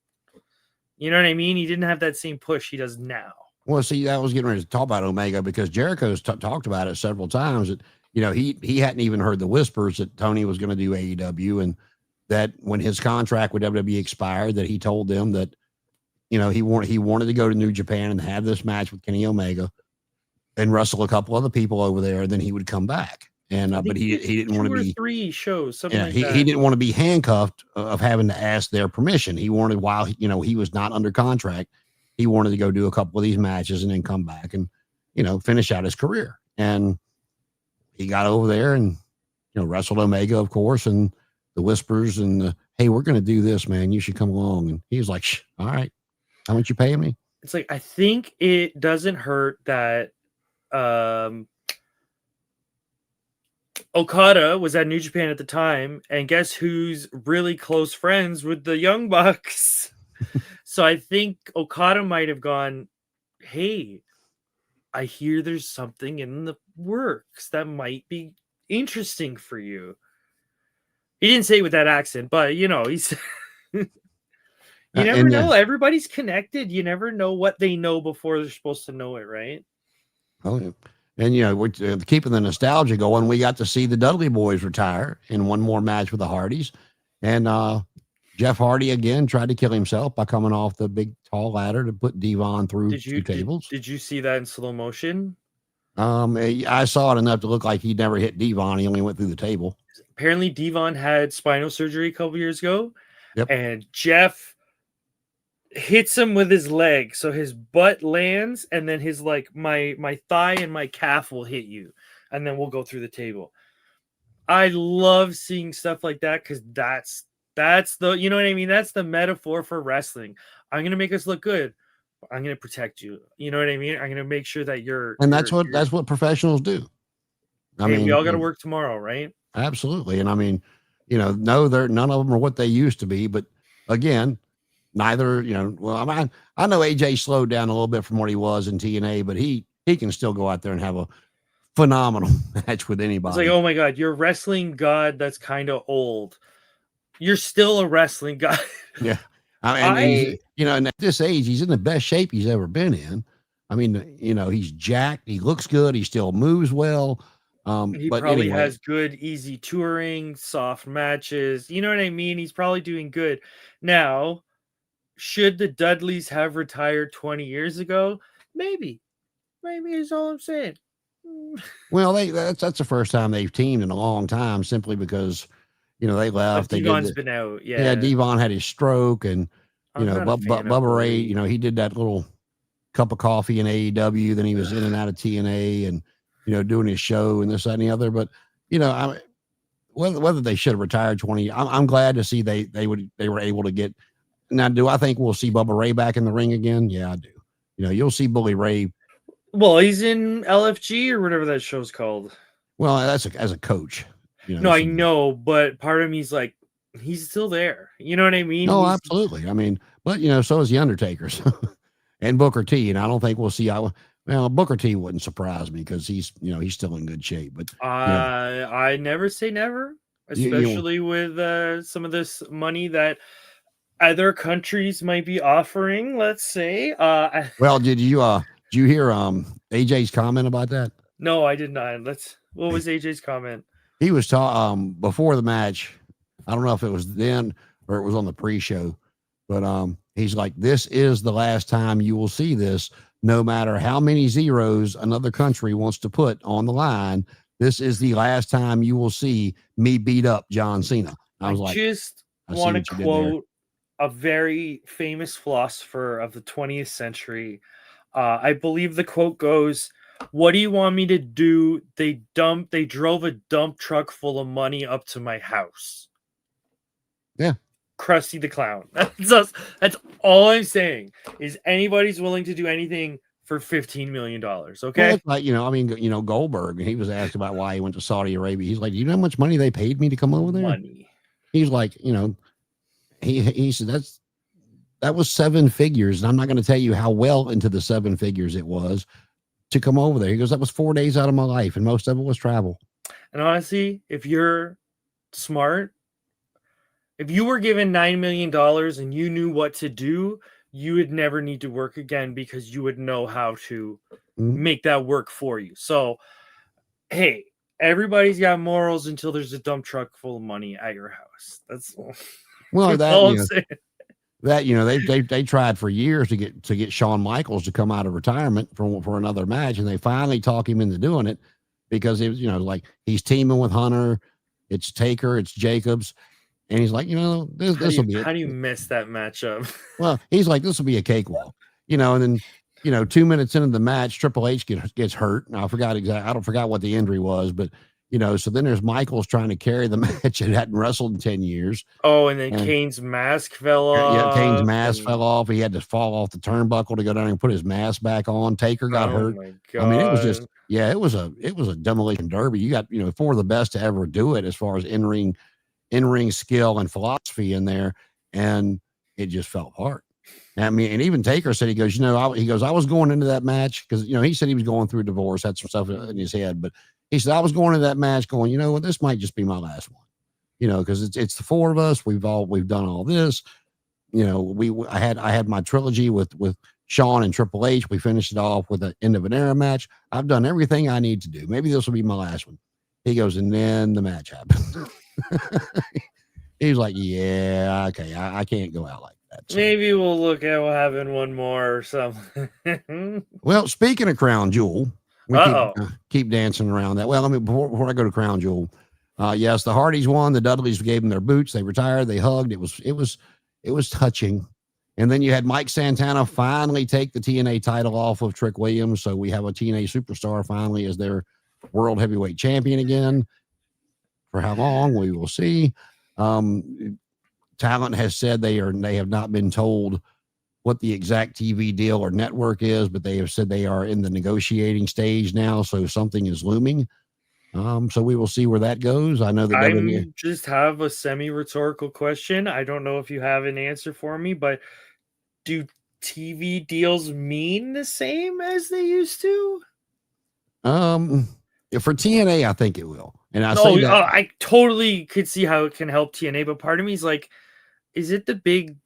you know what I mean? He didn't have that same push he does now. Well, see, I was getting ready to talk about Omega because Jericho's talked about it several times that he hadn't even heard the whispers that Tony was going to do AEW, and that when his contract with WWE expired, that he told them that, he wanted to go to New Japan and have this match with Kenny Omega and wrestle a couple other people over there, and then he would come back. And but he didn't want to be 3 shows, something like he, that. He didn't want to be handcuffed of having to ask their permission. He wanted, while he was not under contract, he wanted to go do a couple of these matches and then come back and finish out his career. And he got over there and wrestled Omega, of course, and the whispers and hey, we're going to do this, man. You should come along. And he was like, all right, how much you paying me? It's like, I think it doesn't hurt that Okada was at New Japan at the time, and guess who's really close friends with the Young Bucks? So I think Okada might have gone, hey, I hear there's something in the works that might be interesting for you. He didn't say it with that accent, but he's you never know. Everybody's connected. You never know what they know before they're supposed to know it, right? Oh, yeah. And, we're keeping the nostalgia going. We got to see the Dudley boys retire in one more match with the Hardys. And Jeff Hardy, again, tried to kill himself by coming off the big, tall ladder to put Devon through 2 tables. Did you see that in slow motion? I saw it enough to look like he never hit Devon. He only went through the table. Apparently, Devon had spinal surgery a couple years ago. Yep. And Jeff hits him with his leg, so his butt lands, and then his my thigh and my calf will hit you, and then we'll go through the table. I love seeing stuff like that because that's the what I mean. That's the metaphor for wrestling. I'm gonna make us look good. I'm gonna protect you. You know what I mean? I'm gonna make sure that you're. And that's what professionals do. I mean, we all got to work tomorrow, right? Absolutely. And I mean, no, none of them are what they used to be, but again. Neither, I know AJ slowed down a little bit from what he was in TNA, but he can still go out there and have a phenomenal match with anybody. It's like, oh my God, you're a wrestling god that's kind of old. You're still a wrestling god. Yeah. And at this age, he's in the best shape he's ever been in. I mean, he's jacked. He looks good. He still moves well. He probably has good, easy touring, soft matches. You know what I mean? He's probably doing good. Now, should the Dudleys have retired 20 years ago? Maybe is all I'm saying. Well, that's the first time they've teamed in a long time, simply because they left. Devon's been out. Yeah, Devon had his stroke, and Bubba Ray. He did that little cup of coffee in AEW. Then he was in and out of TNA, and doing his show and this, that, and the other. But whether they should have retired 20, I'm glad to see they were able to get. Now, do I think we'll see Bubba Ray back in the ring again? Yeah, I do. You'll see Bully Ray. Well, he's in LFG or whatever that show's called. Well, that's as a coach. No, I know, but part of me's like, he's still there. You know what I mean? No, absolutely. I mean, but so is the Undertaker's and Booker T. And I don't think we'll see. Booker T wouldn't surprise me because he's still in good shape. But I never say never, especially with some of this money that other countries might be offering, let's say. Well, did you hear AJ's comment about that? No, I did not. What was AJ's comment? He was before the match. I don't know if it was then or it was on the pre-show, but he's like, this is the last time you will see this, no matter how many zeros another country wants to put on the line. This is the last time you will see me beat up John Cena. I just want to quote a very famous philosopher of the 20th century. I believe the quote goes, "What do you want me to do? They drove a dump truck full of money up to my house." Yeah. Krusty the Clown. That's all I'm saying is anybody's willing to do anything for $15 million. Okay. Well, Goldberg, he was asked about why he went to Saudi Arabia. He's like, do you know how much money they paid me to come over there? Money. He's like, he said that was 7 figures. And I'm not going to tell you how well into the 7 figures it was to come over there. He goes, that was 4 days out of my life. And most of it was travel. And honestly, if you're smart, if you were given $9 million and you knew what to do, you would never need to work again because you would know how to make that work for you. So, hey, everybody's got morals until there's a dump truck full of money at your house. That's well, that's all I'm saying. They tried for years to get Shawn Michaels to come out of retirement for another match, and they finally talked him into doing it because it was, like he's teaming with Hunter, it's Taker, it's Jacobs, and he's like, this will be it. How do you miss that matchup? Well, he's like, this will be a cakewalk, and then 2 minutes into the match, Triple H gets hurt. Now I don't forgot what the injury was, but so then there's Michaels trying to carry the match and hadn't wrestled in 10 years. Oh, and then Kane's mask fell off. Yeah, Kane's mask fell off. He had to fall off the turnbuckle to go down and put his mask back on. Taker got hurt. My God. I mean, it was just, it was a demolition derby. You got, four of the best to ever do it as far as in-ring skill and philosophy in there. And it just fell apart. I mean, and even Taker said, he goes, I was going into that match because, he said he was going through a divorce, had some stuff in his head, but he said, I was going into that match going, what, this might just be my last one, because it's the four of us. We've done all this, I had my trilogy with Shawn and Triple H. We finished it off with an end of an era match. I've done everything I need to do. Maybe this will be my last one. He goes, and then the match happened. He's like, yeah, okay. I can't go out like that. So. Maybe we'll look at having one more or something. Well, speaking of Crown Jewel, we keep dancing around that. Well, before I go to Crown Jewel, yes, the Hardys won. The Dudleys gave them their boots. They retired. They hugged. It was touching. And then you had Mike Santana finally take the TNA title off of Trick Williams. So we have a TNA superstar finally as their world heavyweight champion again. For how long, we will see. Talent has said they have not been told what the exact TV deal or network is, but they have said they are in the negotiating stage now. So something is looming. So we will see where that goes. I know that I just have a semi-rhetorical question. I don't know if you have an answer for me, but do TV deals mean the same as they used to? For TNA, I think it will. And I totally could see how it can help TNA, but part of me is like, is it the big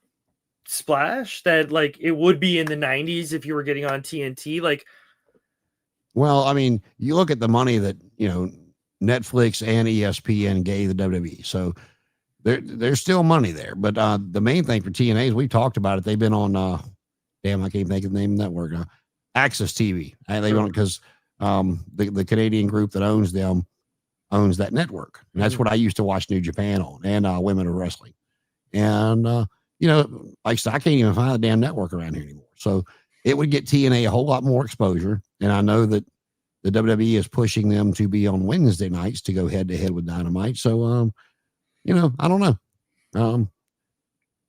splash that like it would be in the 90s if you were getting on TNT? Like, well, I mean, you look at the money that Netflix and ESPN gave the WWE, so there's still money there. But the main thing for TNA is we talked about it. They've been on I can't think of the name of the network, Access TV. They want because the Canadian group that owns them owns that network, and that's what I used to watch New Japan on and Women of Wrestling. And like I said, I can't even find the damn network around here anymore. So it would get TNA a whole lot more exposure. And I know that the WWE is pushing them to be on Wednesday nights to go head to head with Dynamite. So, I don't know.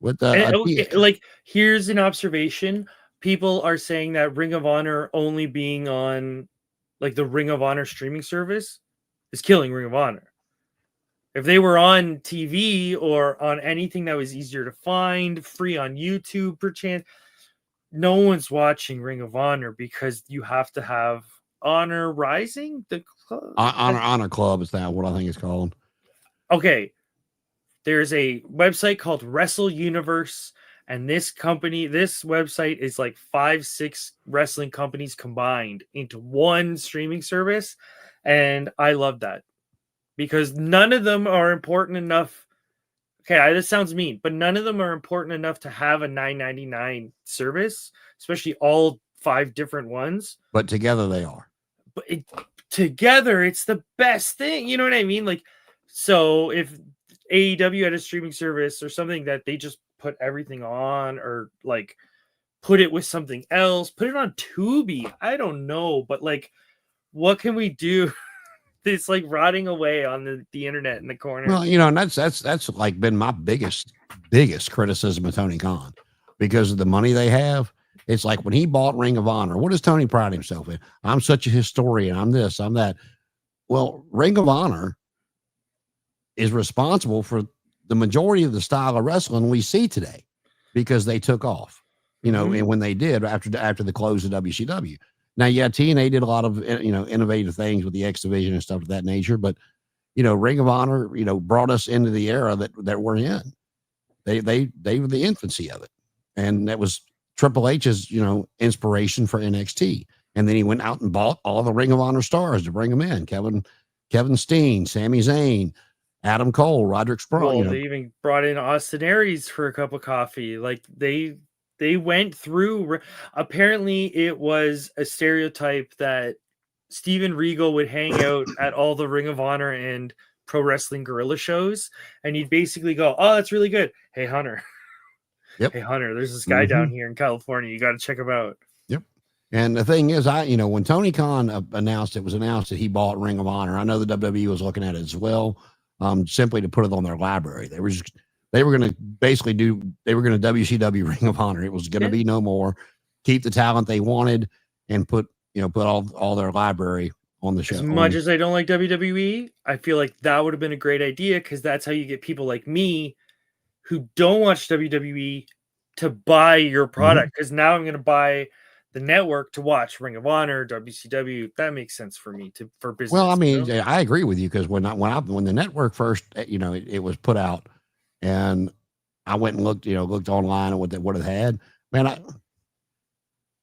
Like, here's an observation. People are saying that Ring of Honor only being on like the Ring of Honor streaming service is killing Ring of Honor. If they were on TV or on anything that was easier to find, free on YouTube, perchance, no one's watching Ring of Honor because you have to have Honor Rising, the club? Honor Club is that what I think it's called. Okay, there's a website called Wrestle Universe, and this website is like 5-6 wrestling companies combined into one streaming service, and I love that. Because none of them are important enough. Okay, this sounds mean, but none of them are important enough to have a $9.99 service, especially all 5 different ones. But together they are. But together, it's the best thing. You know what I mean? Like, so if AEW had a streaming service or something that they just put everything on, or like put it with something else, put it on Tubi. I don't know, but like, what can we do? It's like rotting away on the internet in the corner. Well, and that's like been my biggest criticism of Tony Khan because of the money they have. It's like when he bought Ring of Honor, what does Tony pride himself in? I'm such a historian. I'm this, I'm that. Well, Ring of Honor is responsible for the majority of the style of wrestling we see today because they took off, and when they did after the close of WCW. Now, yeah, TNA did a lot of, innovative things with the X Division and stuff of that nature. But, Ring of Honor, brought us into the era that we're in. They were the infancy of it. And that was Triple H's, inspiration for NXT. And then he went out and bought all the Ring of Honor stars to bring them in. Kevin Kevin Steen, Sami Zayn, Adam Cole, Roderick Strong. Well, they even brought in Austin Aries for a cup of coffee. Like they went through. Apparently, it was a stereotype that Steven Regal would hang out at all the Ring of Honor and Pro Wrestling Guerrilla shows, and he'd basically go, "Oh, that's really good. Hey, Hunter. Yep. Hey, Hunter. There's this guy down here in California. You got to check him out." Yep. And the thing is, when Tony Khan announced that he bought Ring of Honor, I know the WWE was looking at it as well, simply to put it on their library. They were going to WCW Ring of Honor. It was going to be no more. Keep the talent they wanted and put all their library on the show. As much as I don't like WWE, I feel like that would have been a great idea, because that's how you get people like me who don't watch WWE to buy your product. Because now I'm going to buy the network to watch Ring of Honor, WCW. That makes sense for me for business. Well, I mean, I agree with you, because when the network first, it was put out, and I went and looked online at what it had. Man,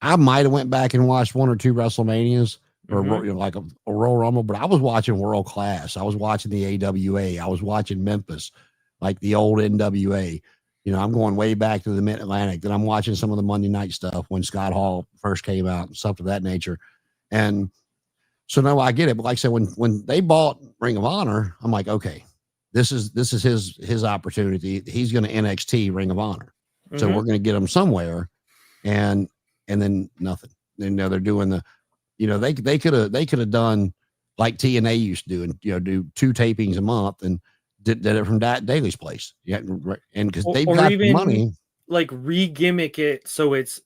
I might have went back and watched one or two WrestleManias or like a Royal Rumble, but I was watching World Class. I was watching the AWA. I was watching Memphis, like the old NWA. I'm going way back to the Mid-Atlantic. Then I'm watching some of the Monday night stuff when Scott Hall first came out and stuff of that nature. And so, no, I get it. But like I said, when they bought Ring of Honor, I'm like, okay, this is his opportunity. He's going to NXT Ring of Honor. So we're going to get him somewhere. And then nothing. They're doing they could have done like TNA used to do, and do 2 tapings a month and did it from Daly's place. Yeah, and because they've got the money, like re-gimmick it so it's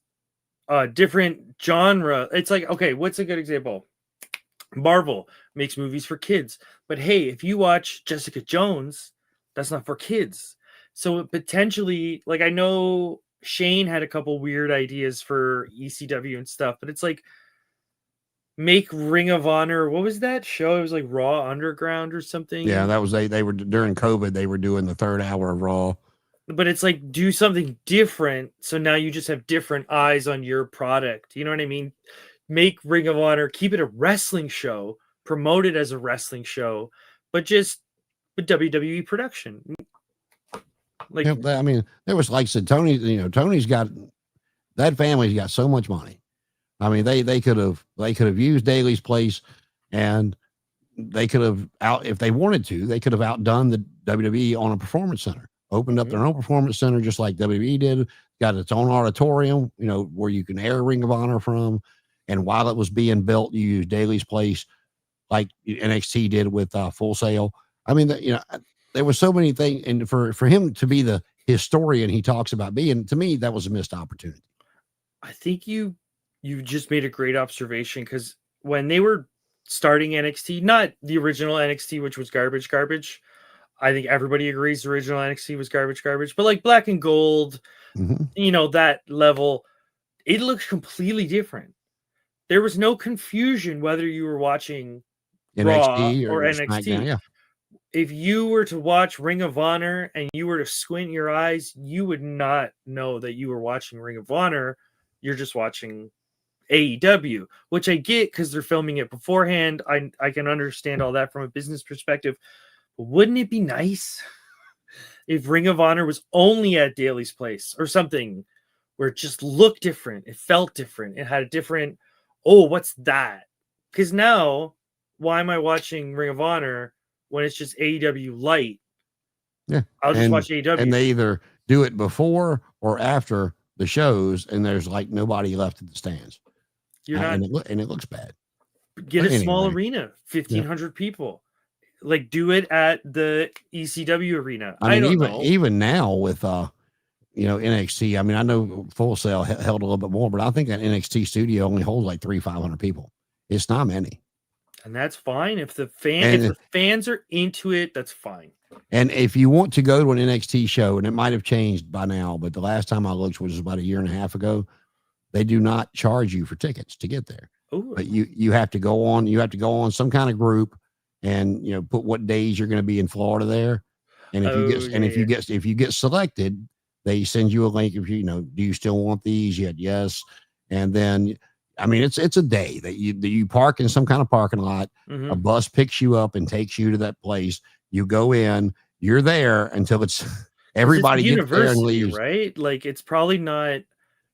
a different genre. It's like, okay, what's a good example? Marvel makes movies for kids, but hey, if you watch Jessica Jones, that's not for kids. So potentially, like, I know Shane had a couple weird ideas for ECW and stuff, but it's like, make Ring of Honor. What was that show? It was like Raw Underground or something. Yeah, that was they were during COVID. They were doing the 3rd hour of Raw. But it's like, do something different. So now you just have different eyes on your product. You know what I mean? Make Ring of Honor, keep it a wrestling show, promote it as a wrestling show, but just with WWE production. Like, I mean, there was, like I said, Tony's got, that family's got so much money. I mean, they could have used Daly's place, and they could have if they wanted to, they could have outdone the WWE on a performance center, opened up their own performance center, just like WWE did, got its own auditorium, where you can air Ring of Honor from. And while it was being built, you use Daly's place, like NXT did with Full Sail. I mean, there were so many things, and for him to be the historian he talks about being, to me, that was a missed opportunity. I think you just made a great observation, because when they were starting NXT, not the original NXT, which was garbage. I think everybody agrees the original NXT was garbage, but like Black and Gold, that level, it looked completely different. There was no confusion whether you were watching NXT Raw or NXT. Yeah. If you were to watch Ring of Honor and you were to squint your eyes, you would not know that you were watching Ring of Honor. You're just watching AEW, which I get because they're filming it beforehand. I can understand all that from a business perspective. But wouldn't it be nice if Ring of Honor was only at Daly's place or something, where it just looked different, it felt different, it had a different, what's that? Because now, why am I watching Ring of Honor when it's just AEW light? Yeah, I'll just watch AEW. And they either do it before or after the shows, and there's like nobody left at the stands. And it looks bad. Get a small arena, 1,500 people. Like, do it at the ECW arena. I don't know. Even now with NXT. I mean, I know Full Sail held a little bit more, but I think that NXT studio only holds like 500 people. It's not many. And that's fine. If the fans are into it, that's fine. And if you want to go to an NXT show, and it might have changed by now, but the last time I looked, which was about 1.5 years ago, they do not charge you for tickets to get there. Ooh. But you have to go on some kind of group, and put what days you're going to be in Florida there. And if you get selected, they send you a link. If do you still want these? Yes. And then I mean, it's a day that you park in some kind of parking lot. A bus picks you up and takes you to that place. You go in, you're there until it's everybody it's gets there and university, leaves. right? Like it's probably not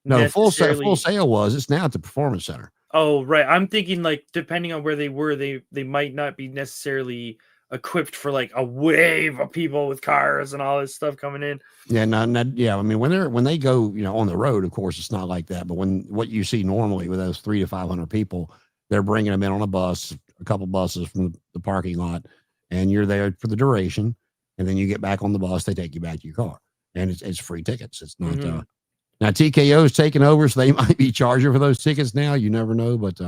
No, full necessarily. sale was. It's now at the Performance Center. Oh, right. I'm thinking like depending on where they were, they might not be necessarily equipped for like a wave of people with cars and all this stuff coming in. Yeah, yeah. I mean, when they go, on the road, of course, it's not like that. But what you see normally with those 300 to 500 people, they're bringing them in on a bus, a couple buses from the parking lot, and you're there for the duration. And then you get back on the bus, they take you back to your car, and it's free tickets. It's not. Now TKO is taking over, so they might be charging for those tickets now. You never know, but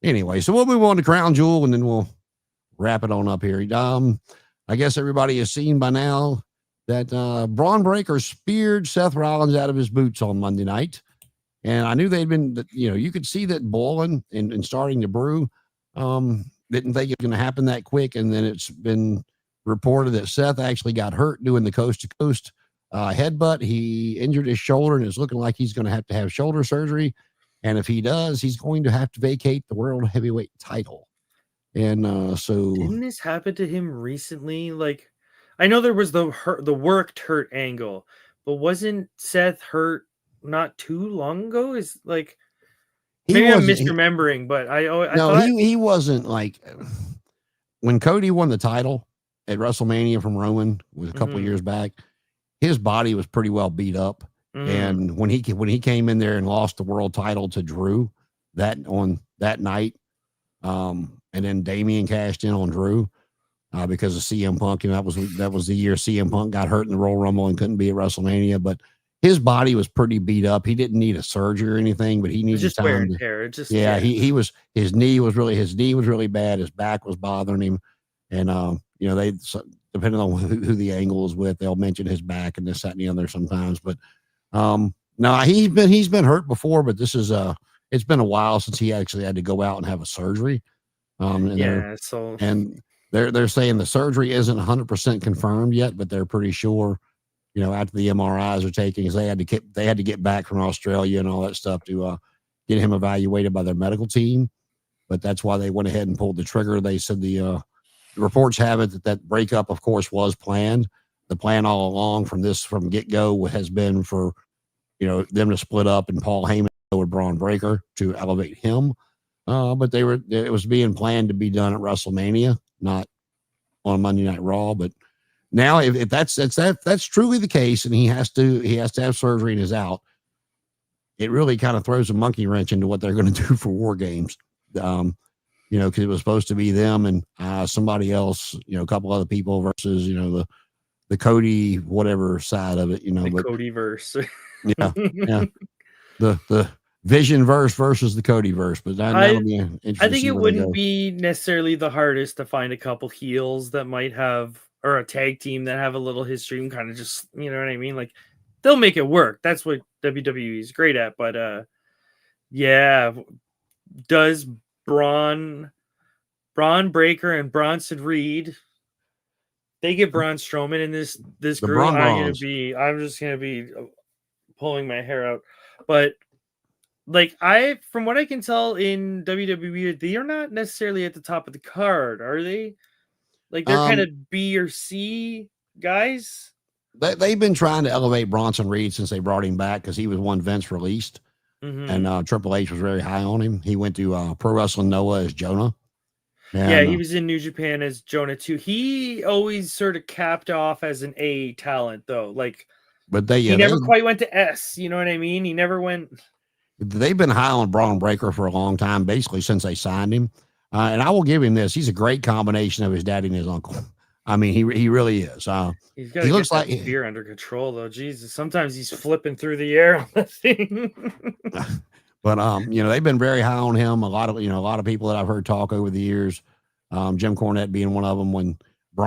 anyway, so we'll move on to Crown Jewel, and then we'll wrap it on up here. I guess everybody has seen by now that Braun Breaker speared Seth Rollins out of his boots on Monday night. And I knew they'd been, you could see that boiling and starting to brew. Didn't think it was going to happen that quick. And then it's been reported that Seth actually got hurt doing the coast to coast headbutt. He injured his shoulder and it's looking like he's going to have shoulder surgery. And if he does, he's going to have to vacate the world heavyweight title. And so didn't this happen to him recently? Like, I know there was the worked hurt angle, but wasn't Seth hurt not too long ago? Is like maybe I'm misremembering, but I thought he wasn't like when Cody won the title at WrestleMania from Roman was a couple of years back. His body was pretty well beat up, and when he came in there and lost the world title to Drew on that night, and then Damian cashed in on Drew. Because of CM Punk, and that was the year CM Punk got hurt in the Royal Rumble and couldn't be at WrestleMania. But his body was pretty beat up. He didn't need a surgery or anything, but he needed just time wear and tear. It just his knee was really bad. His back was bothering him, and they depending on who the angle is with, they'll mention his back and this, that, and the other sometimes. But no, he's been hurt before, but this is it's been a while since he actually had to go out and have a surgery. They're saying the surgery isn't 100% confirmed yet, but they're pretty sure, after the MRIs are taken, because they had to get back from Australia and all that stuff to get him evaluated by their medical team. But that's why they went ahead and pulled the trigger. They said the reports have it that breakup, of course, was planned. The plan all along from get-go has been for, them to split up and Paul Heyman with Braun Breaker to elevate him. But it was being planned to be done at WrestleMania, not on Monday Night Raw. But now, if that's truly the case, and he has to have surgery and is out, it really kind of throws a monkey wrench into what they're going to do for War Games. Because it was supposed to be them and somebody else, a couple other people versus the Cody whatever side of it, the Cody verse. yeah. The Vision verse versus the Cody verse, but that'll be interesting. I think it wouldn't be necessarily the hardest to find a couple heels that might have, or a tag team that have a little history and kind of just, you know what I mean? Like they'll make it work. That's what WWE is great at. But does Braun Breaker and Bronson Reed, they get Braun Strowman in this group? I'm just gonna be pulling my hair out, but. Like from what I can tell in WWE, they are not necessarily at the top of the card, are they? Like they're kind of B or C guys. They've been trying to elevate Bronson Reed since they brought him back because he was one Vince released, and Triple H was very high on him. He went to Pro Wrestling Noah as Jonah. And, he was in New Japan as Jonah too. He always sort of capped off as an A talent though, but he never quite went to S. You know what I mean? He never went. They've been high on Braun Breaker for a long time, basically since they signed him. And I will give him this. He's a great combination of his daddy and his uncle. I mean, he really is. He looks like fear under control though. Jesus, sometimes he's flipping through the air on the thing. But they've been very high on him. A lot of people that I've heard talk over the years, Jim Cornette being one of them, when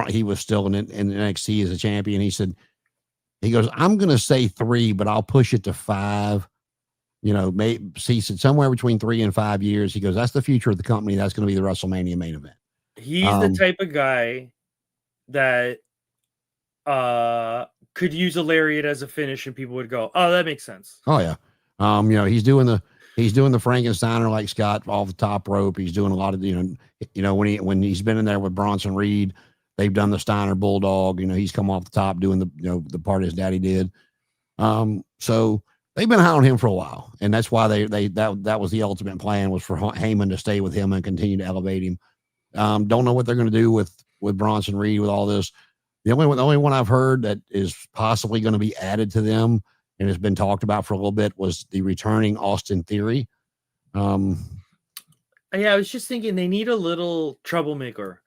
he was still in NXT as a champion, he goes, I'm going to say 3, but I'll push it to 5. He said somewhere between 3 and 5 years. He goes, that's the future of the company. That's going to be the WrestleMania main event. He's the type of guy that could use a lariat as a finish, and people would go, "Oh, that makes sense." Oh yeah, he's doing He's doing the Frankensteiner like Scott off the top rope. He's doing a lot of, when he's been in there with Bronson Reed, they've done the Steiner Bulldog. He's come off the top doing the part his daddy did. So they've been high on him for a while, and that's why that was the ultimate plan, was for Heyman to stay with him and continue to elevate him. Don't know what they're going to do with Bronson Reed with all this. The only one I've heard that is possibly going to be added to them and has been talked about for a little bit was the returning Austin Theory. Yeah, I was just thinking they need a little troublemaker.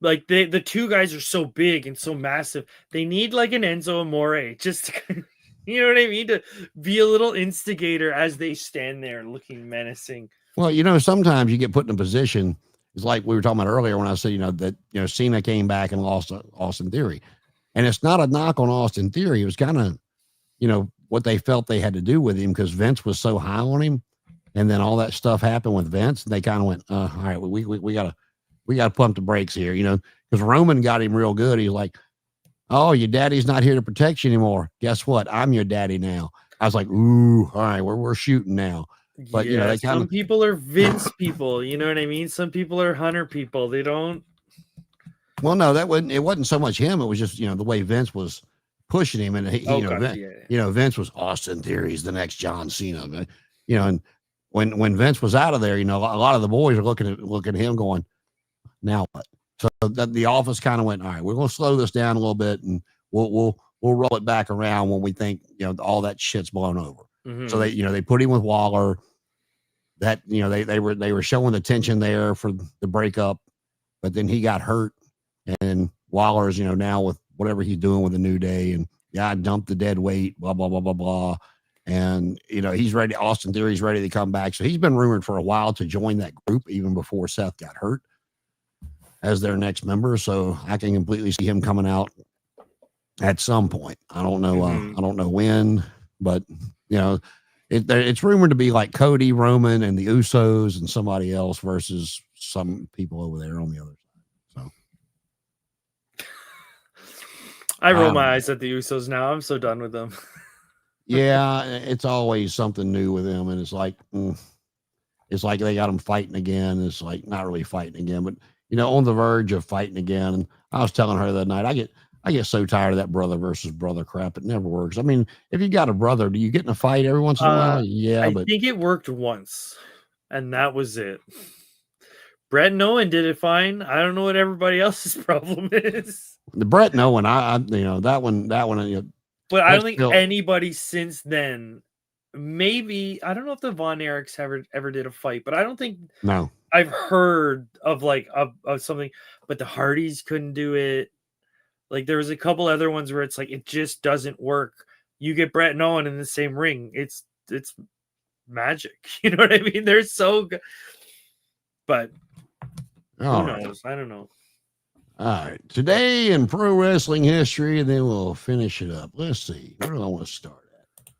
Like the two guys are so big and so massive. They need like an Enzo Amore, just to, you know what I mean, to be a little instigator as they stand there looking menacing. Well, sometimes you get put in a position. It's like we were talking about earlier when I said, that Cena came back and lost Austin Theory, and it's not a knock on Austin Theory. It was kind of, what they felt they had to do with him because Vince was so high on him, and then all that stuff happened with Vince, and they kind of went, all right, we gotta pump the brakes here, because Roman got him real good. He's like, oh, your daddy's not here to protect you anymore. Guess what? I'm your daddy now. I was like, ooh, all right, we're shooting now. But yeah, some people are Vince people, you know what I mean? Some people are Hunter people. They don't. Well, no, it wasn't so much him. It was just, the way Vince was pushing him, and Vince was Austin Theory's the next John Cena, and when Vince was out of there, a lot of the boys are looking at him going, now what? So the office kind of went, all right, we're going to slow this down a little bit, and we'll roll it back around when we think, all that shit's blown over. Mm-hmm. So they put him with Waller. That, they were showing the tension there for the breakup, but then he got hurt, and Waller's, now with whatever he's doing with the New Day, and I dumped the dead weight, blah, blah, blah, blah, blah. And, he's ready. Austin Theory's ready to come back. So he's been rumored for a while to join that group, even before Seth got hurt, as their next member. So I can completely see him coming out at some point. I don't know. I don't know when, but it's rumored to be like Cody, Roman, and the Usos and somebody else versus some people over there on the other side. So I roll my eyes at the Usos now. I'm so done with them. Yeah, it's always something new with them, and it's like they got them fighting again. It's like not really fighting again, but on the verge of fighting again. And I was telling her that night, I get so tired of that brother versus brother crap. It never works. I mean, if you got a brother, do you get in a fight every once in a while? Yeah, I think it worked once, and that was it. Brett and Owen did it fine. I don't know what everybody else's problem is. The Brett and Owen, that one. But I don't think anybody since then. Maybe I don't know if the Von Erichs ever did a fight, but I don't think. No, I've heard of of something, but the Hardys couldn't do it. Like there was a couple other ones where it's like it just doesn't work. You get Brett and Owen in the same ring, it's magic. You know what I mean? They're so good, but who knows? I don't know. All right, today in pro wrestling history, and then we'll finish it up. Let's see, where do I want to start at?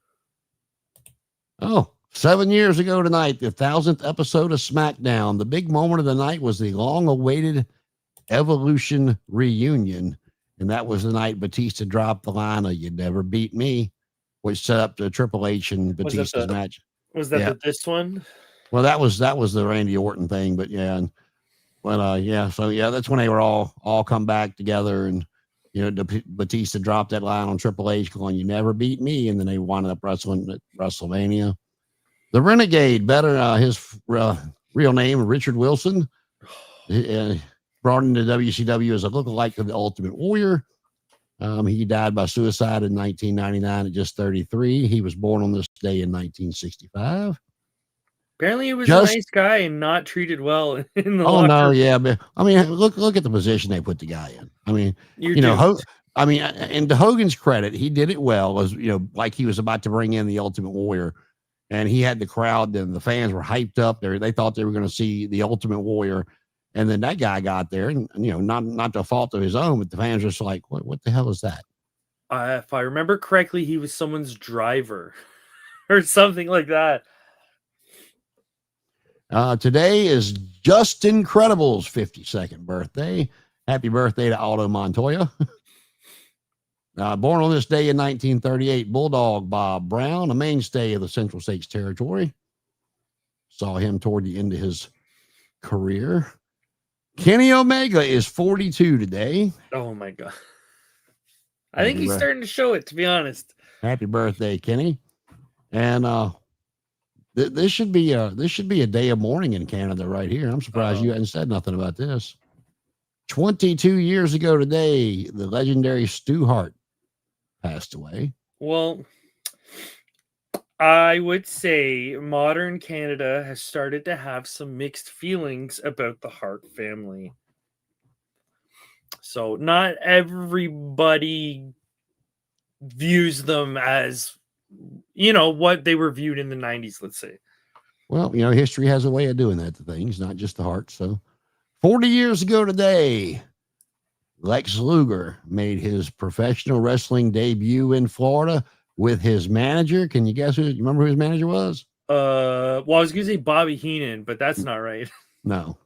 Oh, 7 years ago tonight, the 1000th episode of SmackDown. The big moment of the night was the long-awaited Evolution reunion. And that was the night Batista dropped the line of "You never beat me," which set up the Triple H and Batista's match. Was that this one? Well, that was the Randy Orton thing, but yeah, that's when they were all come back together, and Batista dropped that line on Triple H, going, "You never beat me," and then they wound up wrestling at WrestleMania. The Renegade, his real name Richard Wilson. Brought into WCW as a lookalike of the Ultimate Warrior. He died by suicide in 1999 at just 33. He was born on this day in 1965. Apparently, he was a nice guy and not treated well in the locker. No, yeah, but I mean, look at the position they put the guy in. I mean, and to Hogan's credit, he did it well. As like he was about to bring in the Ultimate Warrior, and he had the crowd and the fans were hyped up there. They thought they were going to see the Ultimate Warrior. And then that guy got there, and not to fault of his own, but the fans were just like, "What the hell is that?" If I remember correctly, he was someone's driver, or something like that. Today is Justin Credible's 52nd birthday. Happy birthday to Aldo Montoya. Born on this day in 1938, Bulldog Bob Brown, a mainstay of the Central States Territory. Saw him toward the end of his career. Kenny Omega is 42 today. Oh my God. I think he's starting to show it, to be honest. Happy birthday, Kenny. And this should be a day of mourning in Canada right here. I'm surprised you hadn't said nothing about this. 22 years ago today, the legendary Stu Hart passed away. Well, I would say modern Canada has started to have some mixed feelings about the Hart family. So not everybody views them as, what they were viewed in the 90s, let's say. Well, history has a way of doing that to things, not just the Hart. So 40 years ago today, Lex Luger made his professional wrestling debut in Florida with his manager. Can you guess you remember who his manager was? Well, I was going to say Bobby Heenan, but that's not right. No,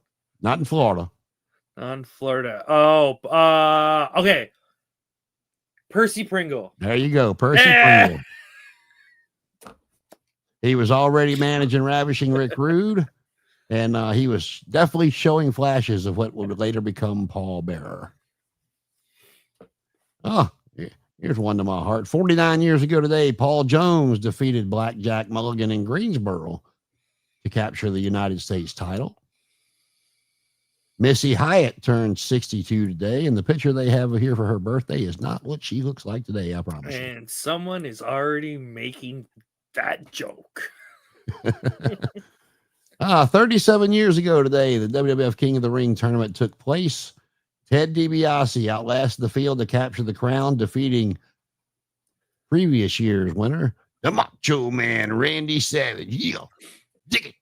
not in Florida. Not in Florida. Oh, okay. Percy Pringle. There you go. Percy Pringle. He was already managing Ravishing Rick Rude, and he was definitely showing flashes of what would later become Paul Bearer. Oh, here's one to my heart. 49 years ago today, Paul Jones defeated Blackjack Mulligan in Greensboro to capture the United States title. Missy Hyatt turned 62 today, and the picture they have here for her birthday is not what she looks like today, I promise. And someone is already making that joke. 37 years ago today, the WWF King of the Ring tournament took place. Ted DiBiase outlasted the field to capture the crown, defeating previous year's winner, the Macho Man, Randy Savage. Yeah, dig it.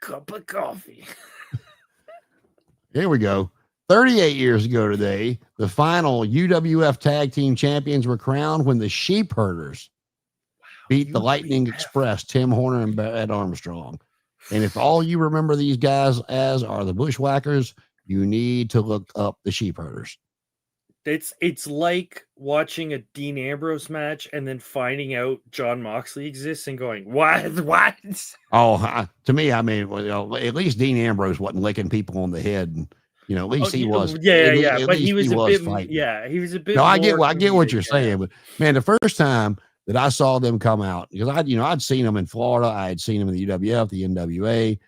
Cup of coffee. Here we go. 38 years ago today, the final UWF Tag Team Champions were crowned when the Sheepherders beat the Lightning Express, Tim Horner and Ed Armstrong. And if all you remember these guys as are the Bushwhackers, you need to look up the Sheepherders. It's like watching a Dean Ambrose match and then finding out John Moxley exists and going, what? Oh, to me, I mean, at least Dean Ambrose wasn't licking people on the head. And, at least he was. Yeah. But he was a bit fighting. Yeah, he was a bit. No, I get what you're saying, but man, the first time that I saw them come out, because I'd seen them in Florida, I had seen them in the UWF, the NWA,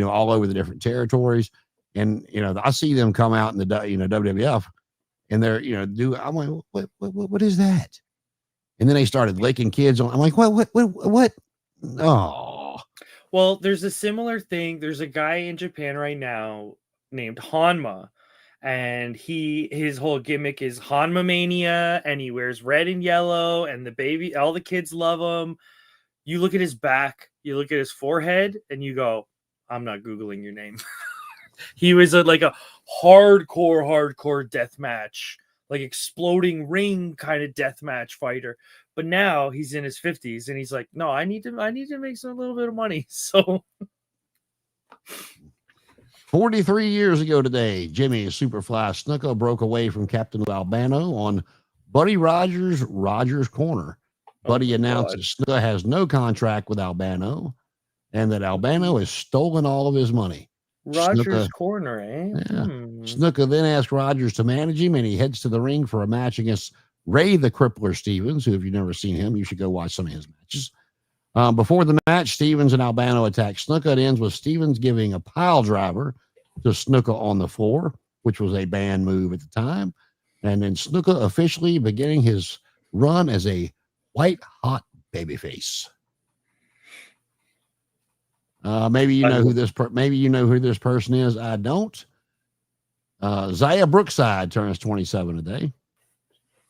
all over the different territories, and I see them come out in the WWF, and they're I'm like, what is that? And then they started licking kids on. I'm like, what? Oh, well, there's a similar thing. There's a guy in Japan right now named Hanma. And his whole gimmick is Hanma Mania, and he wears red and yellow, and all the kids love him. You look at his back, you look at his forehead, and you go, I'm not Googling your name. He was like a hardcore death match, like exploding ring kind of death match fighter. But now he's in his 50s, and he's like, no, I need to make a little bit of money. So 43 years ago today, Jimmy Superfly Snuka broke away from Captain Albano on Buddy Rogers' Corner. Buddy announced that Snuka has no contract with Albano and that Albano has stolen all of his money. Rogers' Corner, eh? Yeah. Snuka then asked Rogers to manage him, and he heads to the ring for a match against Ray the Crippler Stevens, who, if you've never seen him, you should go watch some of his matches. Before the match, Stevens and Albano attack Snuka. It ends with Stevens giving a pile driver to Snuka on the floor, which was a banned move at the time. And then Snuka officially beginning his run as a white-hot babyface. Maybe you know who this person is. I don't. Zaya Brookside turns 27 today.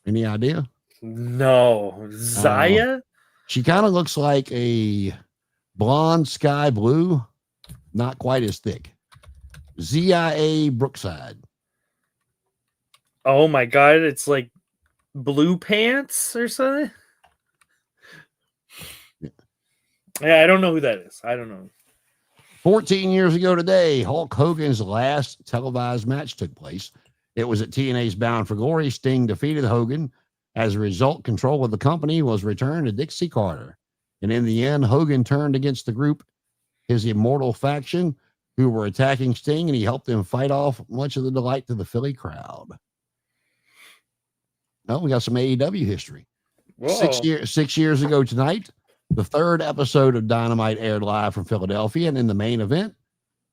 Any idea? No. Zaya? She kind of looks like a blonde sky blue, not quite as thick. ZIA Brookside. Oh my God, it's like blue pants or something. Yeah, I don't know who that is. I don't know. 14 years ago today, Hulk Hogan's last televised match took place. It was at TNA's Bound for Glory. Sting defeated Hogan. As a result, control of the company was returned to Dixie Carter. And in the end, Hogan turned against the group his immortal faction who were attacking Sting, and he helped them fight off much of the delight to the Philly crowd. Oh, we got some AEW history. Whoa. 6 years ago tonight, the third episode of Dynamite aired live from Philadelphia, and in the main event,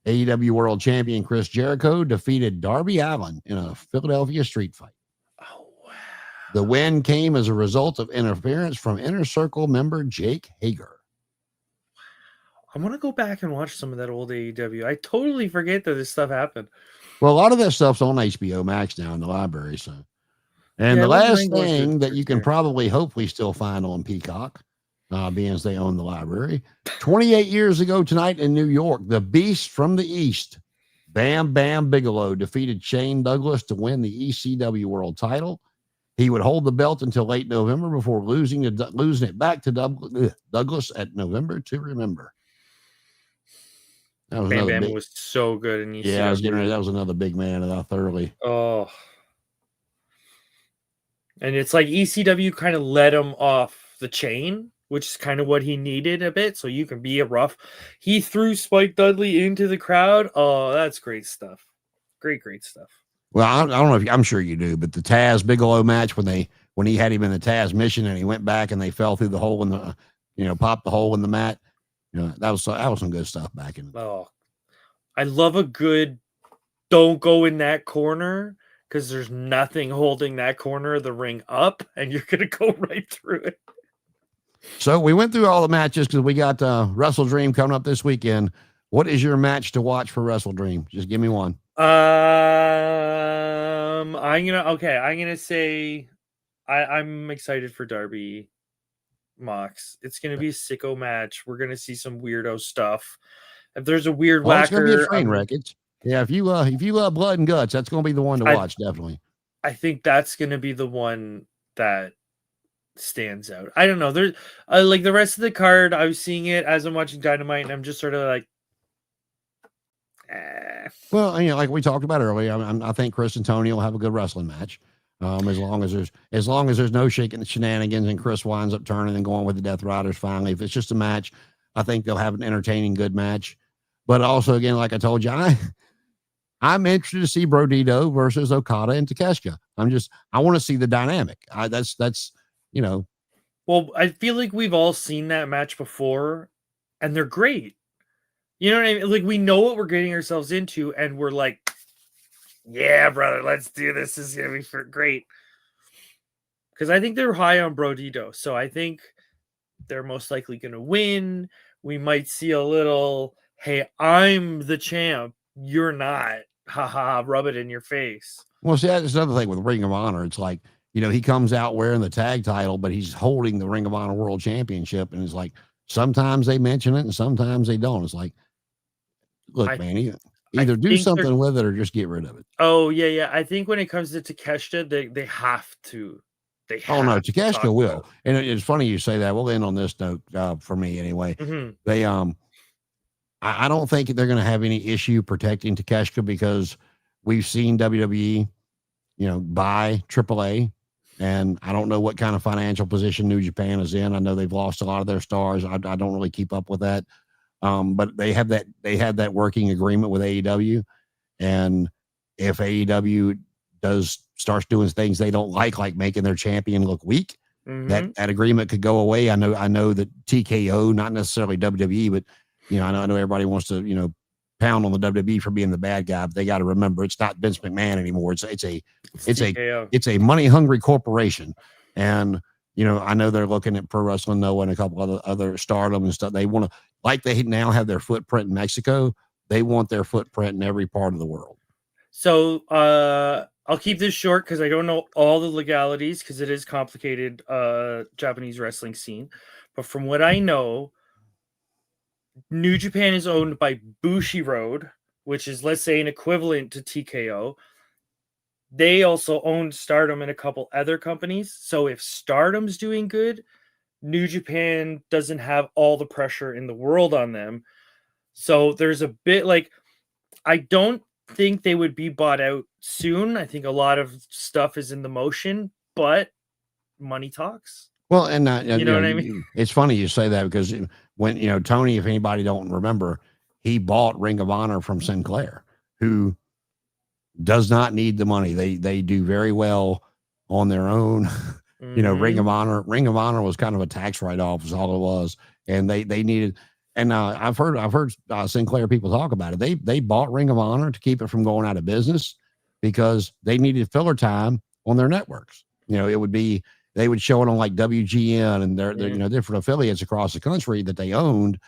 AEW World Champion Chris Jericho defeated Darby Allin in a Philadelphia street fight. Oh, wow. The win came as a result of interference from Inner Circle member Jake Hager. I want to go back and watch some of that old AEW. I totally forget that this stuff happened. Well, a lot of that stuff's on HBO Max now in the library. So, and the last thing that you can probably hopefully still find on Peacock, being as they own the library, 28 years ago tonight in New York, the Beast from the East, Bam Bam Bigelow, defeated Shane Douglas to win the ECW World Title. He would hold the belt until late November before losing it back to Douglas at November to Remember. That was Bam Bam was so good in ECW. Yeah, I was getting ready. That was another big man that I thoroughly. Oh. And it's like ECW kind of let him off the chain, which is kind of what he needed a bit. So you can be a rough. He threw Spike Dudley into the crowd. Oh, that's great stuff. Great stuff. Well, I don't know if I'm sure you do, but the Taz Bigelow match when he had him in the Taz mission and he went back and they fell through the hole in the, popped the hole in the mat. That was some good stuff back in. Oh, I love a good don't go in that corner because there's nothing holding that corner of the ring up and you're going to go right through it. So we went through all the matches because we got Wrestle Dream coming up this weekend. What is your match to watch for Wrestle Dream? Just give me one. I'm gonna say I'm excited for Darby Mox. It's gonna be a sicko match. We're gonna see some weirdo stuff. If there's a weird whacker, it's gonna be a train wreck. If you love blood and guts, that's gonna be the one to watch. Definitely. I think that's gonna be the one that stands out. I don't know. There's like the rest of the card. I was seeing it as I'm watching Dynamite, and I'm just sort of like. Well, like we talked about earlier, I think Chris and Tony will have a good wrestling match. As long as there's no shaking the shenanigans and Chris winds up turning and going with the Death Riders finally. If it's just a match, I think they'll have an entertaining, good match. But also, again, like I told you, I'm interested to see Brodito versus Okada and Takeshita. I want to see the dynamic. That's Well, I feel like we've all seen that match before, and they're great. You know what I mean? Like, we know what we're getting ourselves into, and we're like, yeah, brother, let's do this. This is going to be great. Because I think they're high on Brodito. So I think they're most likely going to win. We might see a little, hey, I'm the champ. You're not. Haha, rub it in your face. Well, see, that's another thing with Ring of Honor. It's like, he comes out wearing the tag title, but he's holding the Ring of Honor World Championship. And it's like, sometimes they mention it and sometimes they don't. It's like, look, man, either do something with it or just get rid of it. Oh, yeah. I think when it comes to Takeshita, they have to. Oh, no, Takeshita will. And it's funny you say that. We'll end on this note for me anyway. Mm-hmm. They, I don't think they're going to have any issue protecting Takeshita because we've seen WWE, buy AAA. And I don't know what kind of financial position New Japan is in. I know they've lost a lot of their stars. I don't really keep up with that. But they had that working agreement with AEW. And if AEW starts doing things they don't like making their champion look weak, that agreement could go away. I know that TKO, not necessarily WWE, but I know everybody wants to, pound on the WWE for being the bad guy, but they got to remember it's not Vince McMahon anymore. It's a money hungry corporation. And, I know they're looking at Pro Wrestling Noah and a couple other Stardom and stuff. They want to, like they now have their footprint in Mexico. They want their footprint in every part of the world. So, I'll keep this short because I don't know all the legalities because it is complicated, Japanese wrestling scene. But from what I know, New Japan is owned by Bushiroad, which is, let's say, an equivalent to TKO. They also own Stardom and a couple other companies. So if Stardom's doing good, New Japan doesn't have all the pressure in the world on them. So there's a bit like, I don't think they would be bought out soon. I think a lot of stuff is in the motion, but money talks. Well, and You know what I mean? it's funny you say that because when Tony, if anybody don't remember, he bought Ring of Honor from Sinclair, who does not need the money. They do very well on their own. Ring of Honor was kind of a tax write-off, is all it was, and they needed. And I've heard Sinclair people talk about it. They bought Ring of Honor to keep it from going out of business because they needed filler time on their networks. It would be they would show it on like WGN and their different affiliates across the country that they owned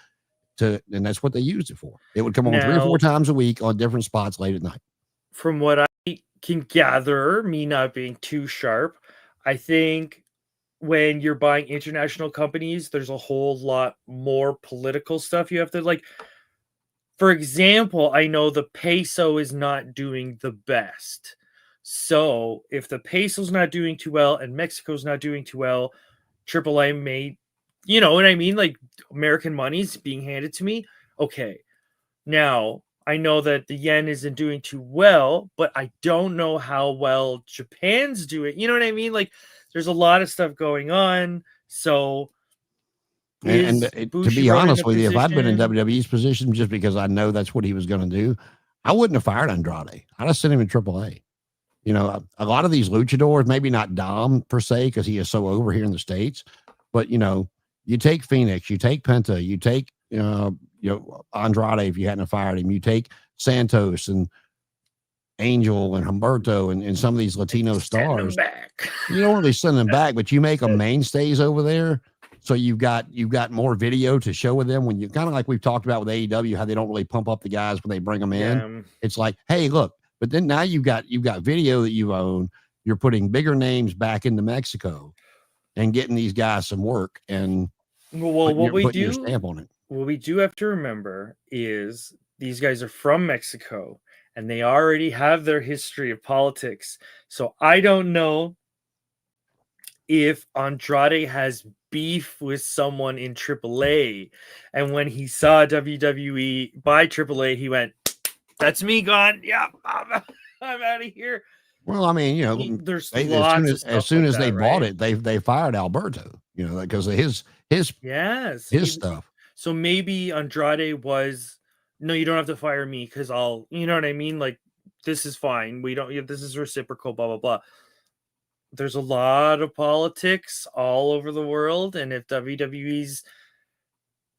and that's what they used it for. It would come on 3 or 4 times a week on different spots late at night. From what I can gather, me not being too sharp, I think when you're buying international companies, there's a whole lot more political stuff you have to like. For example, I know the peso is not doing the best. So if the peso's not doing too well and Mexico's not doing too well, AAA may, you know what I mean? Like American money's being handed to me. Okay. Now, I know that the yen isn't doing too well, but I don't know how well Japan's doing. You know what I mean? Like there's a lot of stuff going on. So and to be honest with you, if I'd been in WWE's position, just because I know that's what he was going to do, I wouldn't have fired Andrade. I'd have sent him to AAA. A lot of these luchadors, maybe not Dom per se, because he is so over here in the States, but you take Phoenix, you take Penta, you take Andrade if you hadn't fired him, you take Santos and Angel and Humberto and some of these Latino stars. You don't really send them back, but you make them mainstays over there. So you've got more video to show with them when you kind of like we've talked about with AEW, how they don't really pump up the guys when they bring them in. Yeah. It's like, hey, look, but then now you've got video that you own. You're putting bigger names back into Mexico and getting these guys some work. And what we do, your stamp on it. What we do have to remember is these guys are from Mexico and they already have their history of politics. So I don't know if Andrade has beef with someone in AAA, and when he saw WWE by AAA, he went, "That's me gone. Yeah, I'm out of here." Well, I mean, there's as soon as they bought it, they fired Alberto, because of his stuff. So maybe Andrade was, no, you don't have to fire me because I'll, you know what I mean? Like, this is fine. This is reciprocal, blah, blah, blah. There's a lot of politics all over the world. And if WWE's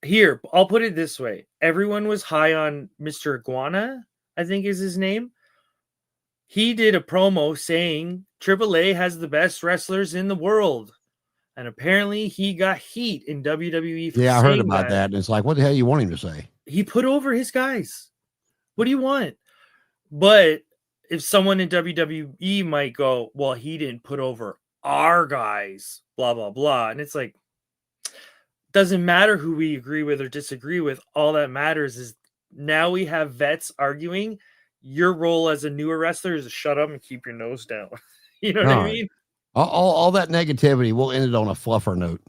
here, I'll put it this way. Everyone was high on Mr. Iguana, I think is his name. He did a promo saying AAA has the best wrestlers in the world. And apparently he got heat in WWE. I heard about that. And it's like, what the hell you want him to say? He put over his guys. What do you want? But if someone in WWE might go, well, he didn't put over our guys, blah, blah, blah. And it's like, doesn't matter who we agree with or disagree with. All that matters is now we have vets arguing. Your role as a newer wrestler is to shut up and keep your nose down. You know what I mean? All that negativity, we'll end it on a fluffer note.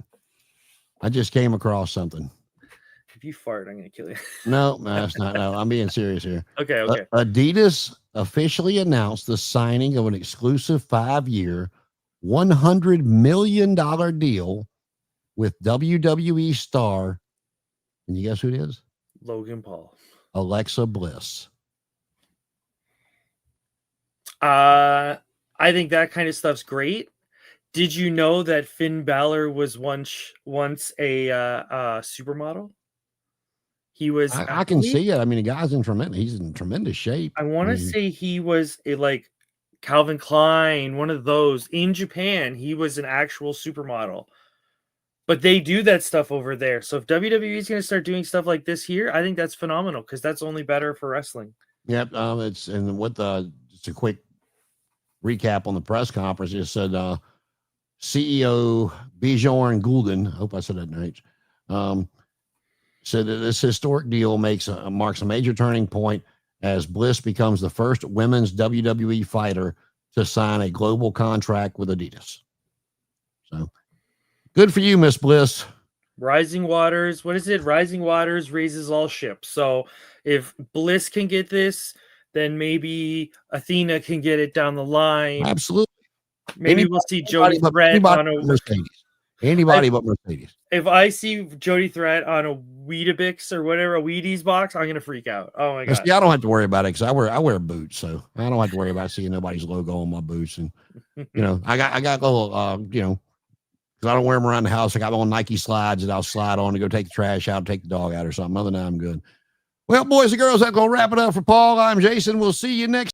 I just came across something. If you fart, I'm going to kill you. No, that's not. No, I'm being serious here. Okay. Adidas officially announced the signing of an exclusive 5-year, $100 million deal with WWE star, and you guess who it is? Logan Paul. Alexa Bliss. I think that kind of stuff's great. Did you know that Finn Balor was once a supermodel? He was. I can see it. I mean, the guy's he's in tremendous shape. I want to say he was like Calvin Klein, one of those in Japan. He was an actual supermodel. But they do that stuff over there. So if WWE is going to start doing stuff like this here, I think that's phenomenal because that's only better for wrestling. Yep. Just a quick recap on the press conference. It said CEO Bjorn Gulden, I hope I said that right, said that this historic deal marks a major turning point as Bliss becomes the first women's WWE fighter to sign a global contract with Adidas. So good for you, Miss Bliss. Rising waters. What is it? Rising waters raises all ships. So if Bliss can get this, then maybe Athena can get it down the line. Absolutely. Maybe we'll see Jody Brett on a Mercedes. Anybody but Mercedes. If I see Jody Threat on a Weetabix or whatever, a Wheaties box, I'm gonna freak out. Oh my god! See, I don't have to worry about it because I wear boots, so I don't have to worry about seeing nobody's logo on my boots. And I got little because I don't wear them around the house. I got little Nike slides that I'll slide on to go take the trash out, take the dog out or something. Other than that, I'm good. Well, boys and girls, that's gonna wrap it up for Paul. I'm Jason. We'll see you next.